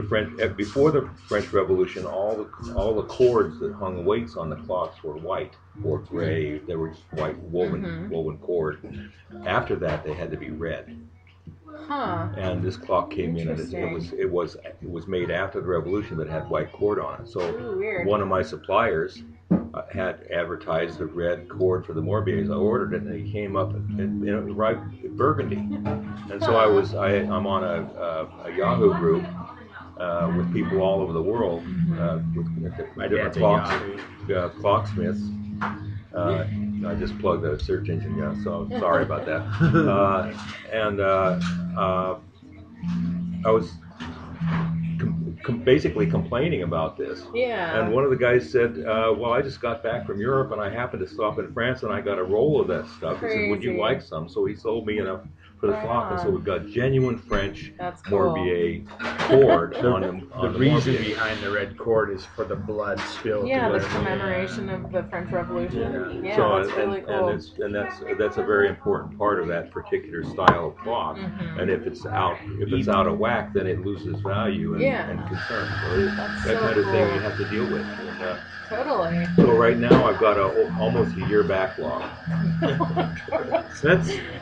before the French Revolution, all the cords that hung weights on the clocks were white or gray. They were just white woven cord. After that, they had to be red. Huh. And this clock came in, and it was made after the Revolution, but had white cord on it. So one of my suppliers had advertised the red cord for the Morbiers. I ordered it, and it came up, and it arrived in burgundy. And so I'm on a Yahoo group with people all over the world with different clocksmiths. I just plugged the search engine, so sorry about that. I was basically complaining about this. Yeah. And one of the guys said, well, I just got back from Europe, and I happened to stop in France, and I got a roll of that stuff. Crazy. He said, would you like some? So he sold me enough for the clock, and so we've got genuine French cool. Morbier cord on the reason Morbier. behind the red cord is for the blood spill. Yeah, the commemoration of the French Revolution. Yeah, So, that's really cool. And that's a very important part of that particular style of clock. Mm-hmm. And if it's out of whack, then it loses value and concern. So That's that so kind of thing cool. you have to deal with. And, Totally. so right now I've got almost a year backlog. So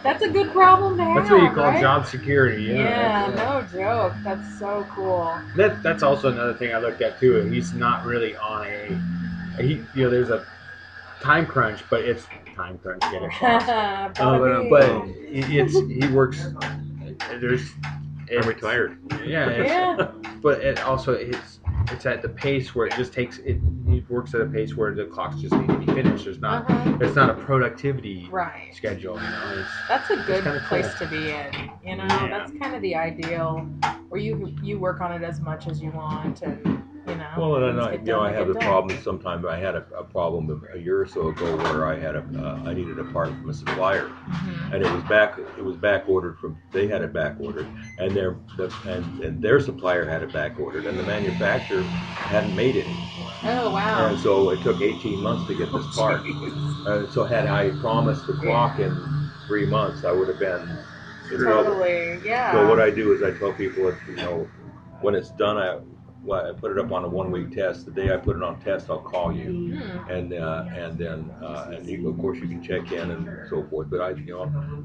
That's a good problem to have. that's what you call right? job security. Yeah, no joke. That's so cool. That's also another thing I looked at too. He's not really on there's a time crunch, but it's time crunch. Get it? But he works. I'm retired. Yeah. But it also it's at the pace where it just takes it. He works at a pace where the clocks just need to be finished. There's not it's not a productivity schedule. That's a good place cool. to be in. Yeah. That's kind of the ideal where you work on it as much as you want, and Well, and I have the problem. Sometimes I had a problem a year or so ago where I needed a part from a supplier, and it was back ordered from. They had it back ordered, and their supplier had it back ordered, and the manufacturer hadn't made it. Oh wow! And so it took 18 months to get this part. So had I promised the clock in 3 months, I would have been in trouble. Totally, yeah. So what I do is I tell people, when it's done, I put it up on a 1-week test. The day I put it on test, I'll call you, and then of course you can check in and so forth. But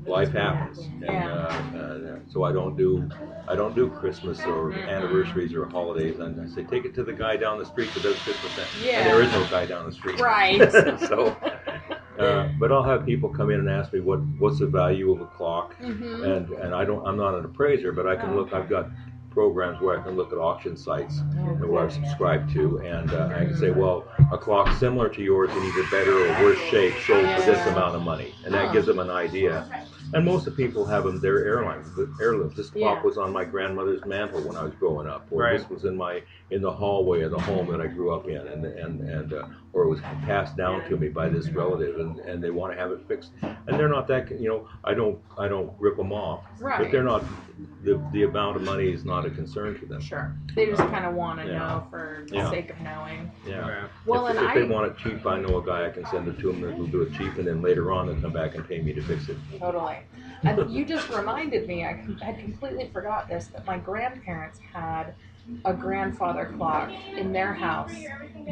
life happens, and so I don't do Christmas or anniversaries or holidays. And I say take it to the guy down the street that does Christmas, and there is no guy down the street. Right. So. But I'll have people come in and ask me what's the value of a clock, and I'm not an appraiser, but I can look. I've got programs where I can look at auction sites where I subscribe to, and I can say, well, a clock similar to yours in either better or worse shape sold for this amount of money, and that gives them an idea. And most of the people have them. They're heirlooms. This clock was on my grandmother's mantle when I was growing up, or this was in the hallway of the home that I grew up in, and or it was passed down to me by this relative, and they want to have it fixed. And they're not that. I don't rip them off, but they're not. The amount of money is not a concern to them. Sure. They just kind of want to know for the sake of knowing. Yeah. Well, if they want it cheap, I know a guy I can send it to them that will do it cheap, and then later on they'll come back and pay me to fix it. Totally. And you just reminded me, I had completely forgot this, that my grandparents had a grandfather clock in their house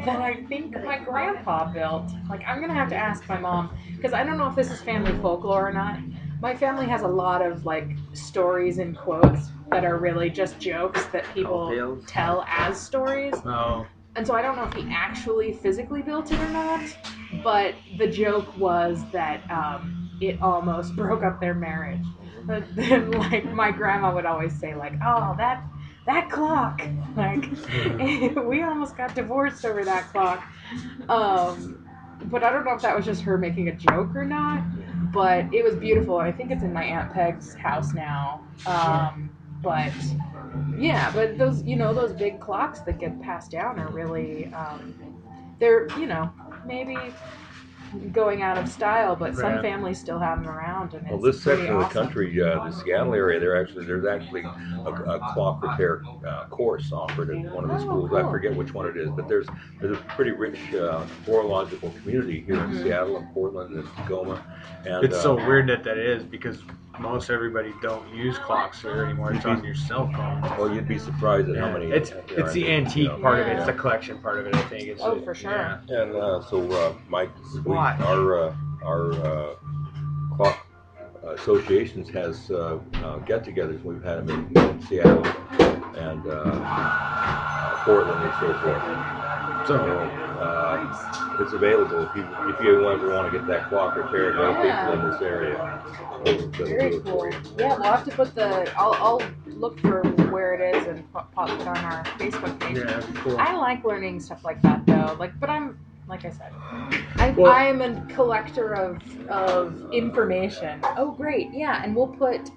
that I think my grandpa built. Like, I'm going to have to ask my mom, because I don't know if this is family folklore or not. My family has a lot of, stories and quotes that are really just jokes that people tell as stories. Oh. And so I don't know if he actually physically built it or not, but the joke was that it almost broke up their marriage. But then, like, my grandma would always say, like, oh, that clock. Like, we almost got divorced over that clock. But I don't know if that was just her making a joke or not. But it was beautiful. I think it's in my Aunt Peg's house now. But yeah, but those, those big clocks that get passed down are really, they're, maybe going out of style, but some families still have them around, and it's this section of the awesome. country, the Seattle area, there's actually a clock repair course offered at one of the schools. Cool. I forget which one it is, but there's a pretty rich horological community here in Seattle and Portland and Tacoma. And it's so weird that is, because most everybody don't use clocks here anymore. It's on your cell phone. Well, you'd be surprised at how many. It's the antique part of it. It's the collection part of it. I think. It's for sure. Yeah. And so Mike, Why? our clock associations has get-togethers. We've had them in Seattle and Portland and so forth. So it's available if you ever want to get that clock repaired. There are people in this area. Very cool. Yeah, we'll have to put I'll look for where it is and pop it on our Facebook page. Yeah, cool. I like learning stuff like that though. But I'm, like I said, I'm a collector of information. Oh, great. Yeah, and we'll put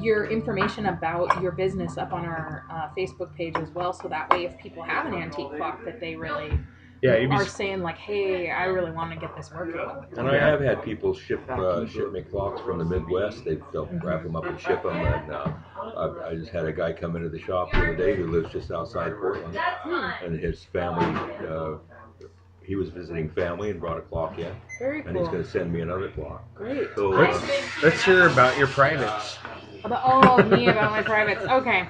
your information about your business up on our Facebook page as well, so that way if people have an antique clock that they really are saying, like, hey, I really want to get this working. And I have had people ship me clocks from the Midwest. They'll wrap them up and ship them. And I just had a guy come into the shop the other day who lives just outside Portland, and his family. He was visiting family and brought a clock in. Very cool. And he's going to send me another clock. Great. So, let's hear about your privates. About my privates. Okay.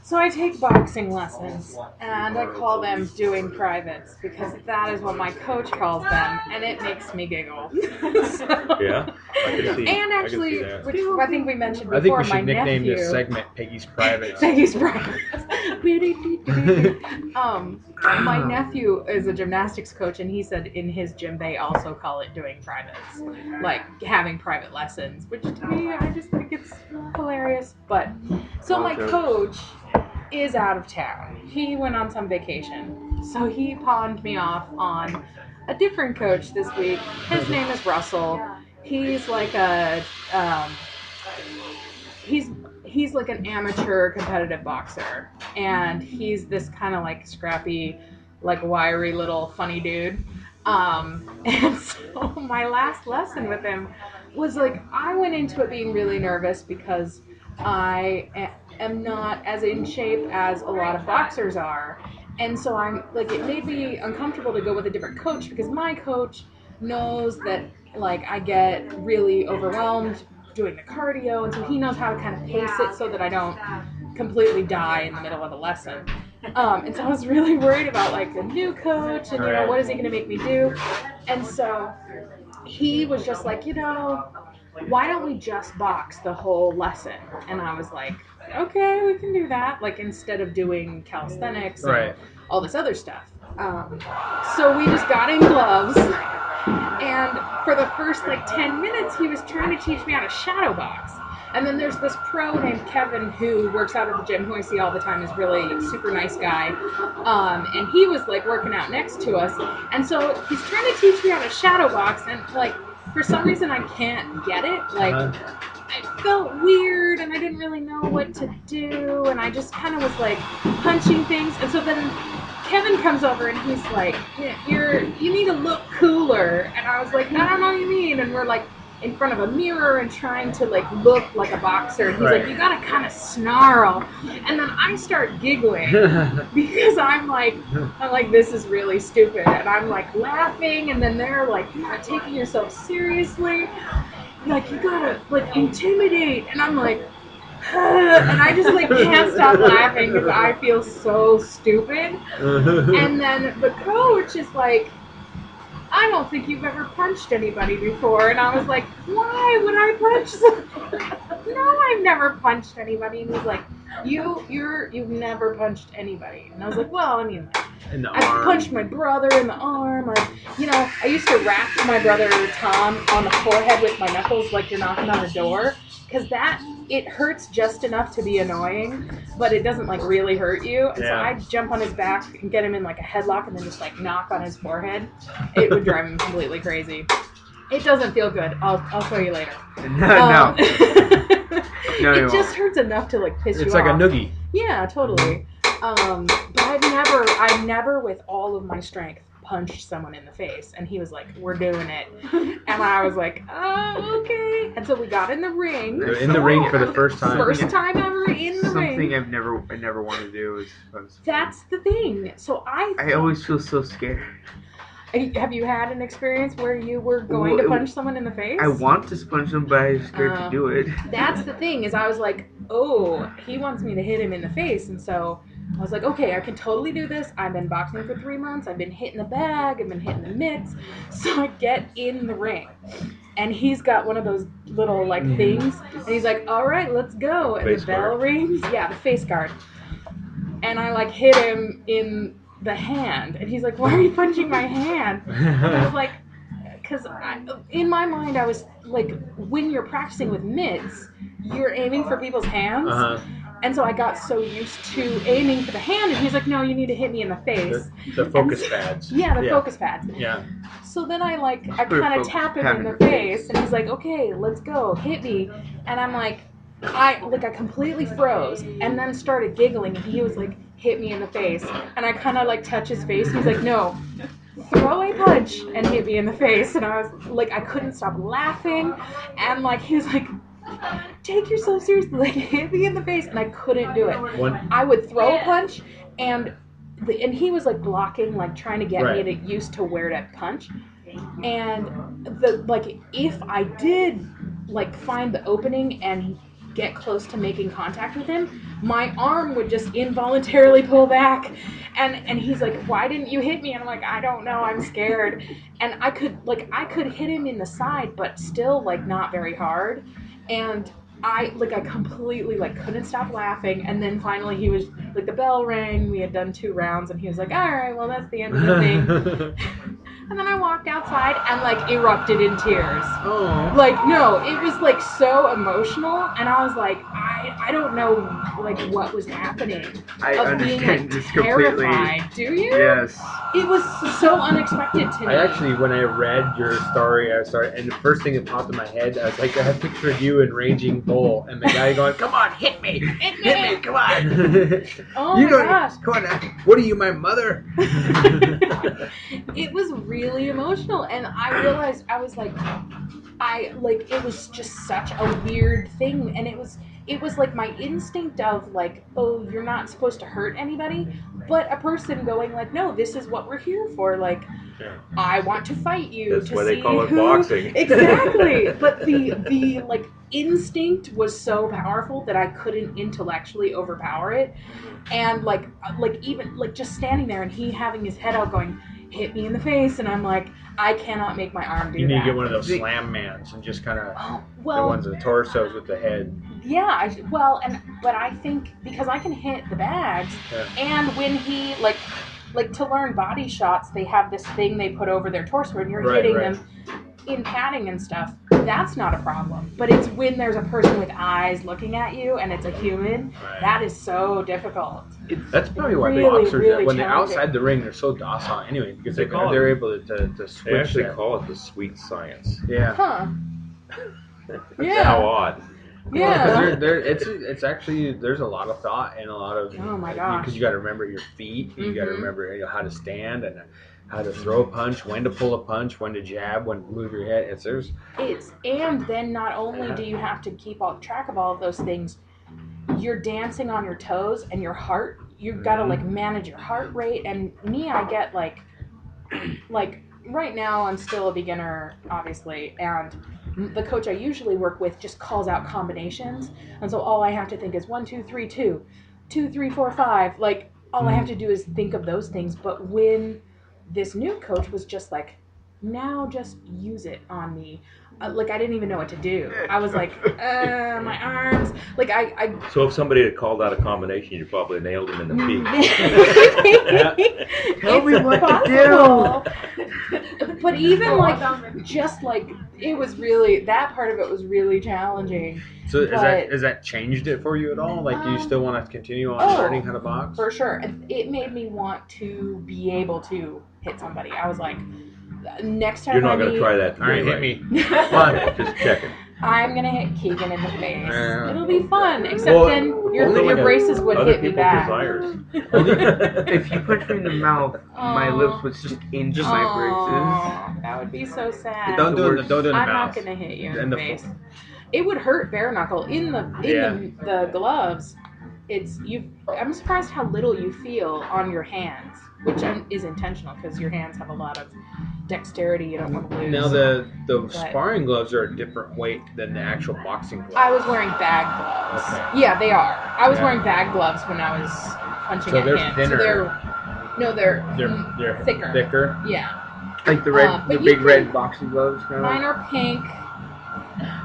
So I take boxing lessons, and I call them doing privates, because that is what my coach calls them, and it makes me giggle. Yeah, I can see. And actually, which I think we mentioned before, I think we should my nickname nephew, this segment Peggy's Privates. Peggy's Privates. My nephew is a gymnastics coach, and he said in his gym they also call it doing privates, like having private lessons, which to me, I just think it's hilarious. But so my coach is out of town. He went on some vacation, so he pawned me off on a different coach this week. His name is Russell. He's like he's like an amateur competitive boxer, and he's this kind of like scrappy, like wiry little funny dude. And so my last lesson with him was like, I went into it being really nervous because I am not as in shape as a lot of boxers are. And so I'm like, it made me uncomfortable to go with a different coach, because my coach knows that like I get really overwhelmed doing the cardio, and so he knows how to kind of pace it so that I don't completely die in the middle of the lesson. And so I was really worried about like a new coach and, what is he going to make me do? And so he was just like, why don't we just box the whole lesson? And I was like, okay, we can do that. Like, instead of doing calisthenics and all this other stuff. So we just got in gloves, and for the first like 10 minutes, he was trying to teach me how to shadow box. And then there's this pro named Kevin who works out at the gym, who I see all the time, is really super nice guy. And he was like working out next to us. And so he's trying to teach me how to shadow box, and like, for some reason I can't get it. Like, it felt weird, and I didn't really know what to do, and I just kind of was like punching things. And so then Kevin comes over and he's like, you need to look cooler. And I was like, I don't know what you mean. And we're like in front of a mirror and trying to like look like a boxer. And he's like, you gotta kind of snarl. And then I start giggling because I'm like, this is really stupid. And I'm like laughing, and then they're like, you're not taking yourself seriously. Like, you gotta like intimidate. And I'm like, and I just like can't stop laughing because I feel so stupid. And then the coach is like, I don't think you've ever punched anybody before. And I was like, why would I punch somebody? No, I've never punched anybody. And he's like, you've never punched anybody. And I was like, well, I mean, In the I've arm. punched my brother in the arm. I used to rap my brother Tom on the forehead with my knuckles like you're knocking on a door. Because it hurts just enough to be annoying, but it doesn't like really hurt you. And so I'd jump on his back and get him in like a headlock and then just like knock on his forehead. It would drive him completely crazy. It doesn't feel good. I'll show you later. No. It just hurts enough to like piss you off. It's like a noogie. Yeah, totally. But I've never with all of my strength punched someone in the face. And he was like, we're doing it. And I was like, oh, okay. And so we got in the ring. In the ring for the first time. First time ever in the ring. Something I never wanted to do is That's the thing. So I always feel so scared. Have you had an experience where you were going to punch someone in the face? I want to punch them, but I'm scared to do it. That's the thing, is I was like, oh, he wants me to hit him in the face. And so I was like, okay, I can totally do this. I've been boxing for 3 months. I've been hitting the bag. I've been hitting the mitts. So I get in the ring. And he's got one of those little, like, things. And he's like, all right, let's go. And the bell rings. Yeah, the face guard. And I, like, hit him in the hand. And he's like, why are you punching my hand? And I was like, because in my mind, I was like, when you're practicing with mitts, you're aiming for people's hands. And so I got so used to aiming for the hand, and he's like, no, you need to hit me in the face. The focus pads. Yeah, the focus pads. Yeah. So then I kind of tap him in the face, and he's like, okay, let's go, hit me. And I'm like, I completely froze, and then started giggling, and he was like, hit me in the face. And I kind of like touch his face, and he's like, no, throw a punch and hit me in the face. And I was like, I couldn't stop laughing, and like he was like, take yourself seriously, like hit me in the face. And I couldn't do it. I would throw a punch, and he was like blocking, like trying to get me to used to where to punch. And if I did like find the opening and get close to making contact with him, my arm would just involuntarily pull back, and he's like, why didn't you hit me? And I'm like, I don't know, I'm scared. And I could hit him in the side, but still like not very hard. And I completely like couldn't stop laughing. And then finally he was like, the bell rang, we had done 2 rounds, and he was like, all right, well, that's the end of the thing. And then I walked outside and like erupted in tears. Oh. Like, no, it was like so emotional, and I was like, I don't know like what was happening. I understand this completely. Do you? Yes. It was so unexpected to me. I actually, when I read your story, and the first thing that popped in my head, I was like, I pictured you in Raging Bull, and the guy going, come on, hit me, come on. Oh my gosh. Come on, what are you, my mother? It was really emotional, and I realized I was like, it was just such a weird thing, and it was like my instinct of like, oh, you're not supposed to hurt anybody, but a person going like, no, this is what we're here for, like, I want to fight you. That's why they call it boxing. Exactly. But the like instinct was so powerful that I couldn't intellectually overpower it, and like even like just standing there and he having his head out going, hit me in the face, and I'm like, I cannot make my arm do that. You need to get one of those slam mans and just kind of the ones with the torsos with the head. Yeah, but I think because I can hit the bags, and when he like to learn body shots, they have this thing they put over their torso, and you're hitting them in padding and stuff. That's not a problem. But it's when there's a person with eyes looking at you and it's a human, that is so difficult. That's probably why boxers, when they're outside the ring, they're so docile anyway, because they're able to switch. They actually call it the sweet science. Yeah. Huh. Yeah. How odd. Yeah. It's actually, there's a lot of thought and a lot of, oh my gosh, because you got to remember your feet, you got to remember how to stand and how to throw a punch, when to pull a punch, when to jab, when to move your head. And then not only do you have to keep track of all of those things, you're dancing on your toes, and your heart, you've got to like manage your heart rate. And me, I get like right now I'm still a beginner, obviously, and the coach I usually work with just calls out combinations, and so all I have to think is 1, 2, 3, 2, 2, 3, 4, 5. Like all I have to do is think of those things. But when this new coach was just like, now just use it on me. Like I didn't even know what to do. I was like, my arms. Like I So if somebody had called out a combination, you probably nailed him in the feet. Tell me what to do. But even like, just like, it was really, that part of it was really challenging. So But- has that changed it for you at all? Like, do you still want to continue on learning how to box? For sure. And it made me want to be able to hit somebody. I was like, next time You're not going to try that All right, today, hit right? me. Come on, just checking. I'm gonna hit Keegan in the face. Yeah. It'll be fun. Except Well, then your Only braces would other hit me people's back. desires. If you punch me in the mouth, my Aw. lips would just inch my Aw, that would be so sad. Don't do it. Don't do it in the I'm mouth. not gonna hit you in And the the- face. It would hurt bare knuckle in the gloves. I'm surprised how little you feel on your hands, which is intentional because your hands have a lot of dexterity you don't want to lose. Now the But- sparring gloves are a different weight than the actual boxing gloves. I was wearing bag gloves. Okay. Yeah, they are. I was Yeah. wearing bag gloves when I was punching So at they're him. thinner. So they're They're thicker. Thicker. Yeah. like the but the you big can- red boxing gloves. Kind Mine of. are pink.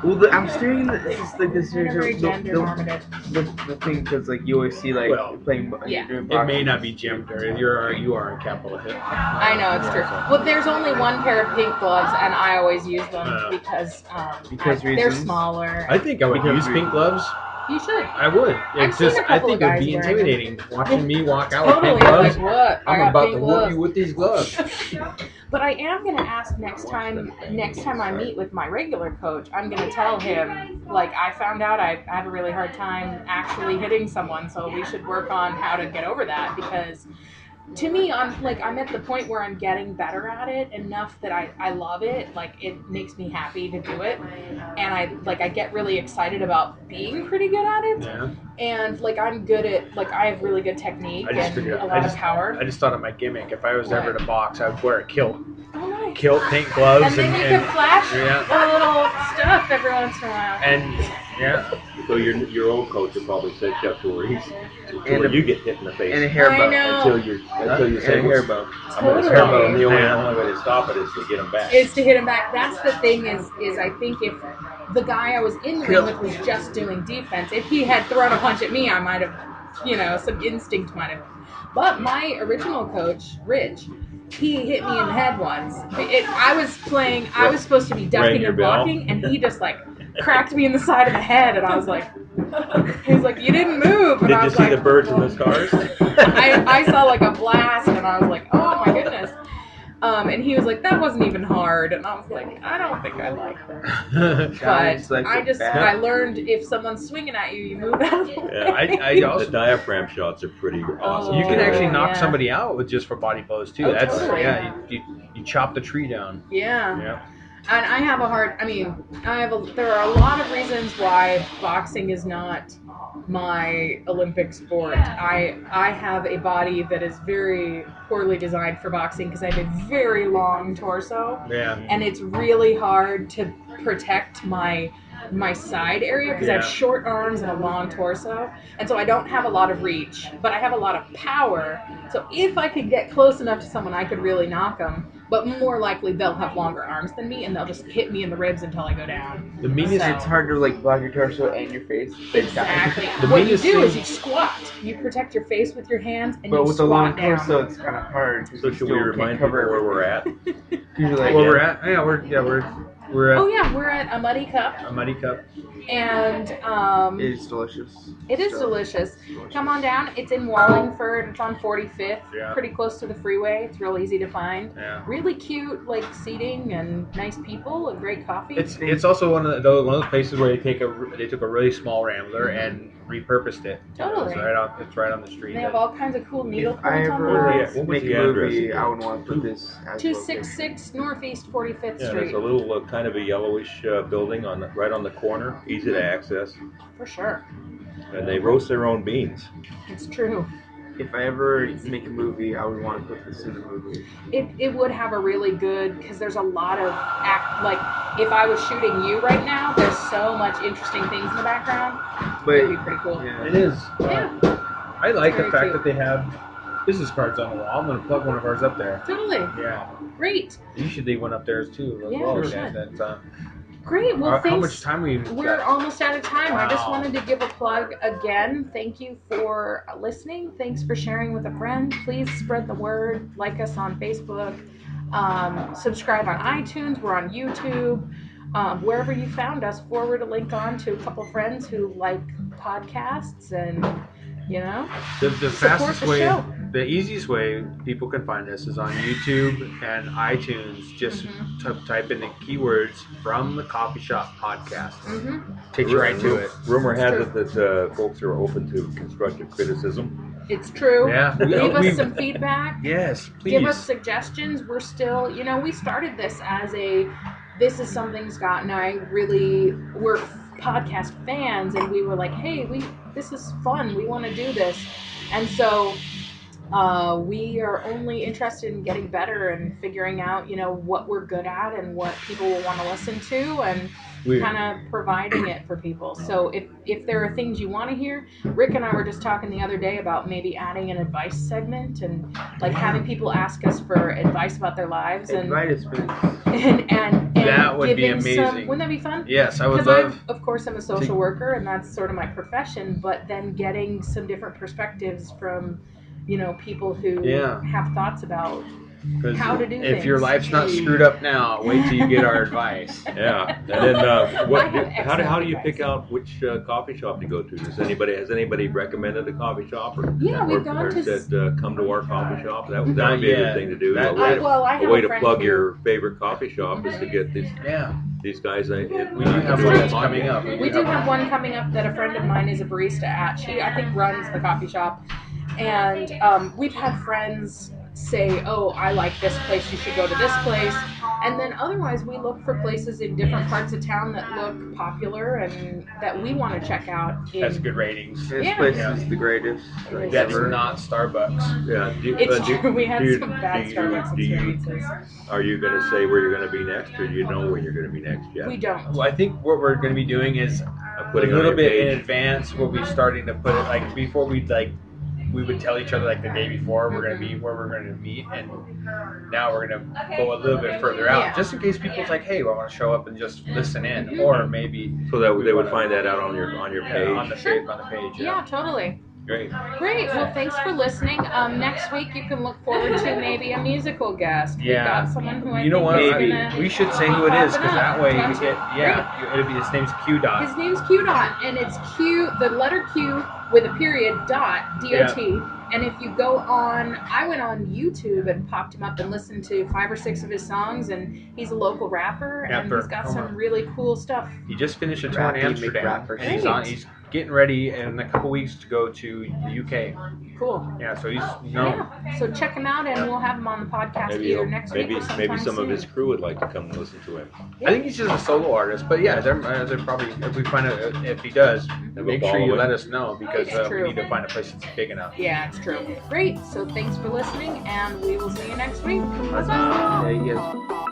Well, I'm staring at this like this Mine are very series. gender normative. The thing because like you always see like Well, playing. yeah. doing It may boxing. not be gender. You are in capital hit. I know, it's true. Well, there's only one pair of pink gloves, and I always use them because they're reasons? smaller. I think I would Because use pink gloves. You should. I would. I've It's seen just a I couple think of it'd be guys wearing them. intimidating watching me walk out with Totally. pink gloves. Like, what? I I'm got about pink to gloves. whoop you with these gloves. But I am gonna ask next time I meet with my regular coach, I'm gonna tell him, like, I found out I had a really hard time actually hitting someone, so we should work on how to get over that, because to me, I'm at the point where I'm getting better at it enough that I love it. Like, it makes me happy to do it, and I get really excited about being pretty good at it. Yeah. And I'm good at I have really good technique I just and figured- a I lot just- of power. I just thought of my gimmick. If I was ever to box, I would wear a kilt. Oh, nice. Kilt, pink gloves, And then you can flash yeah. a little stuff every once in a while. and yeah. So your old coach will probably set you up to where And where a- you get hit in the face And a hair I bow. know. until you say And a hair "What's- bow. I'm going to Totally. stop it." And the only way to stop it is to get them back. Is to hit him back. That's the thing is I think if the guy I was in the ring with was just doing defense, if he had thrown a punch at me, I might have, some instinct might have. But my original coach, Rich, he hit me in the head once. I was supposed to be Rang ducking your and bell? blocking, and he just cracked me in the side of the head, and I was like, he was like, you didn't move. And Did I you was see like, the birds and the stars? I saw a blast, and I was like, oh my goodness. And he was like, that wasn't even hard. And I was like, I don't think I like that. Sounds But like a bad- I learned if someone's swinging at you, you move out of the way. Yeah, I The also diaphragm shots are pretty awesome. you can Oh, actually knock yeah. somebody out with just for body blows too. Oh, That's totally. you chop the tree down. Yeah. Yeah. And I have there are a lot of reasons why boxing is not my Olympic sport. I have a body that is very poorly designed for boxing because I have a very long torso. Yeah. And it's really hard to protect my side area because I have Yeah. short arms and a long torso, and so I don't have a lot of reach, but I have a lot of power. So if I could get close enough to someone, I could really knock them. But more likely they'll have longer arms than me, and they'll just hit me in the ribs until I go down. The meanest So- It's hard to block your torso and your face. at the same time. Exactly. The What you meanest do is thing- you squat. You protect your face with your hands, and But you with the squat long down. torso, it's kind of hard. 'cause So you should still we can't remind people cover where we're at? You're like, where we're at? Yeah, we're at Oh yeah, we're at a Muddy Cup, a muddy cup. and it's delicious. it is delicious. Come on down. It's in Wallingford. It's on 45th, Yeah. pretty close to the freeway. It's real easy to find. Yeah. Really cute, seating and nice people and great coffee. It's also one of those places where they took a really small Rambler and repurposed it. Totally. It's right on the street. They have all kinds of cool needle If I points on ever there. Yeah, what was make the a address movie, again? I would want to put this as 266 Northeast 45th Yeah, Street. there's a little kind of a yellowish building right on the corner, easy to access, For sure. and they roast their own beans. It's true. If I ever make a movie, I would want to put this in the movie. It would have a really good, because there's a lot of if I was shooting you right now, there's so much interesting things in the background. But It'd be pretty cool. yeah. It is. Yeah. I like the Very fact cute. that they have business cards on the wall. I'm gonna plug one of ours up there. Totally. Yeah. Great. You should leave one up there too. As Yeah, well. we Yeah, should. that's, Great. Well, how much thanks. time we? We're almost out of time. I just Wow. wanted to give a plug again. Thank you for listening. Thanks for sharing with a friend. Please spread the word. Like us on Facebook. Subscribe on iTunes. We're on YouTube. Wherever you found us, forward a link on to a couple friends who like podcasts and, you know, The support fastest the way, show. the easiest way people can find us is on YouTube and iTunes. Just type in the keywords "From the Coffee Shop Podcast." Takes you right to it. Rumor It's has true. it that folks are open to constructive criticism. It's true. Yeah. Leave us some feedback. Yes, please. Give us suggestions. We're still, you know, we started this as this is something Scott and I we're podcast fans, and we were like, hey, this is fun. We want to do this. And so we are only interested in getting better and figuring out, you know, what we're good at and what people will want to listen to, and kind of providing it for people. So if there are things you want to hear, Rick and I were just talking the other day about maybe adding an advice segment and like having people ask us for advice about their lives and that would be giving amazing. Wouldn't that be fun? Yes, I would Because love. of course, I'm a social worker, and that's sort of my profession. But then getting some different perspectives from, you know, people who have thoughts about how to do things. If your life's not screwed up now, wait till you get our advice. Yeah, and then how do you advice. pick out which coffee shop to go to? Has anybody recommended a coffee shop or we've gone to said come to our coffee shop? That would Not be a yet. good thing to do. That- I have a way a to friend plug who- your favorite coffee shop is to get these guys. We do have It's one true. that's coming up. We do have one coming up that a friend of mine is a barista at. She, I think, runs the coffee shop. And we've had friends say, oh, I like this place, you should go to this place. And then otherwise we look for places in different parts of town that look popular and that we want to check out. Has good ratings. This Yeah. place is the greatest. That's not Starbucks. Yeah, It's true. We had some bad Starbucks do you- experiences. Are you going to say where you're going to be next, or do you know where you're going to be next yet? We don't. Well, I think what we're going to be doing is Putting a on little your bit page. in advance. We'll be starting to put it like before we would tell each other like the day before we're going to be where we're going to meet, and now we're going to go a little bit further out, just in case people's like, hey, I want to show up and just listen in, or maybe So that they would find that out on your page. on the page. Yeah, totally. Great. Great. Well, thanks for listening. Next week you can look forward to maybe a musical guest. We've got someone who I You know think what? is Maybe gonna we should say who it is, because that way That's we get it'll be his name's Q Dot. His name's Q Dot, and it's Q, the letter Q with a period, dot, D-O-T. And if you go on, I went on YouTube and popped him up and listened to 5 or 6 of his songs, and he's a local rapper, and he's got some really cool stuff. He just finished a tour in Rappy Amsterdam, McRapper. and he's getting ready in a couple weeks to go to the UK. Cool. Yeah, so he's So check him out, and we'll have him on the podcast either next week or sometime maybe some soon. of his crew would like to come and listen to him. I think he's just a solo artist, but yeah, they're probably, if we find out if he does, make sure you let us know, because It's we true. need to find a place that's big enough. Yeah, it's true. Great. So thanks for listening, and we will see you next week. Bye-bye. Yeah, you guys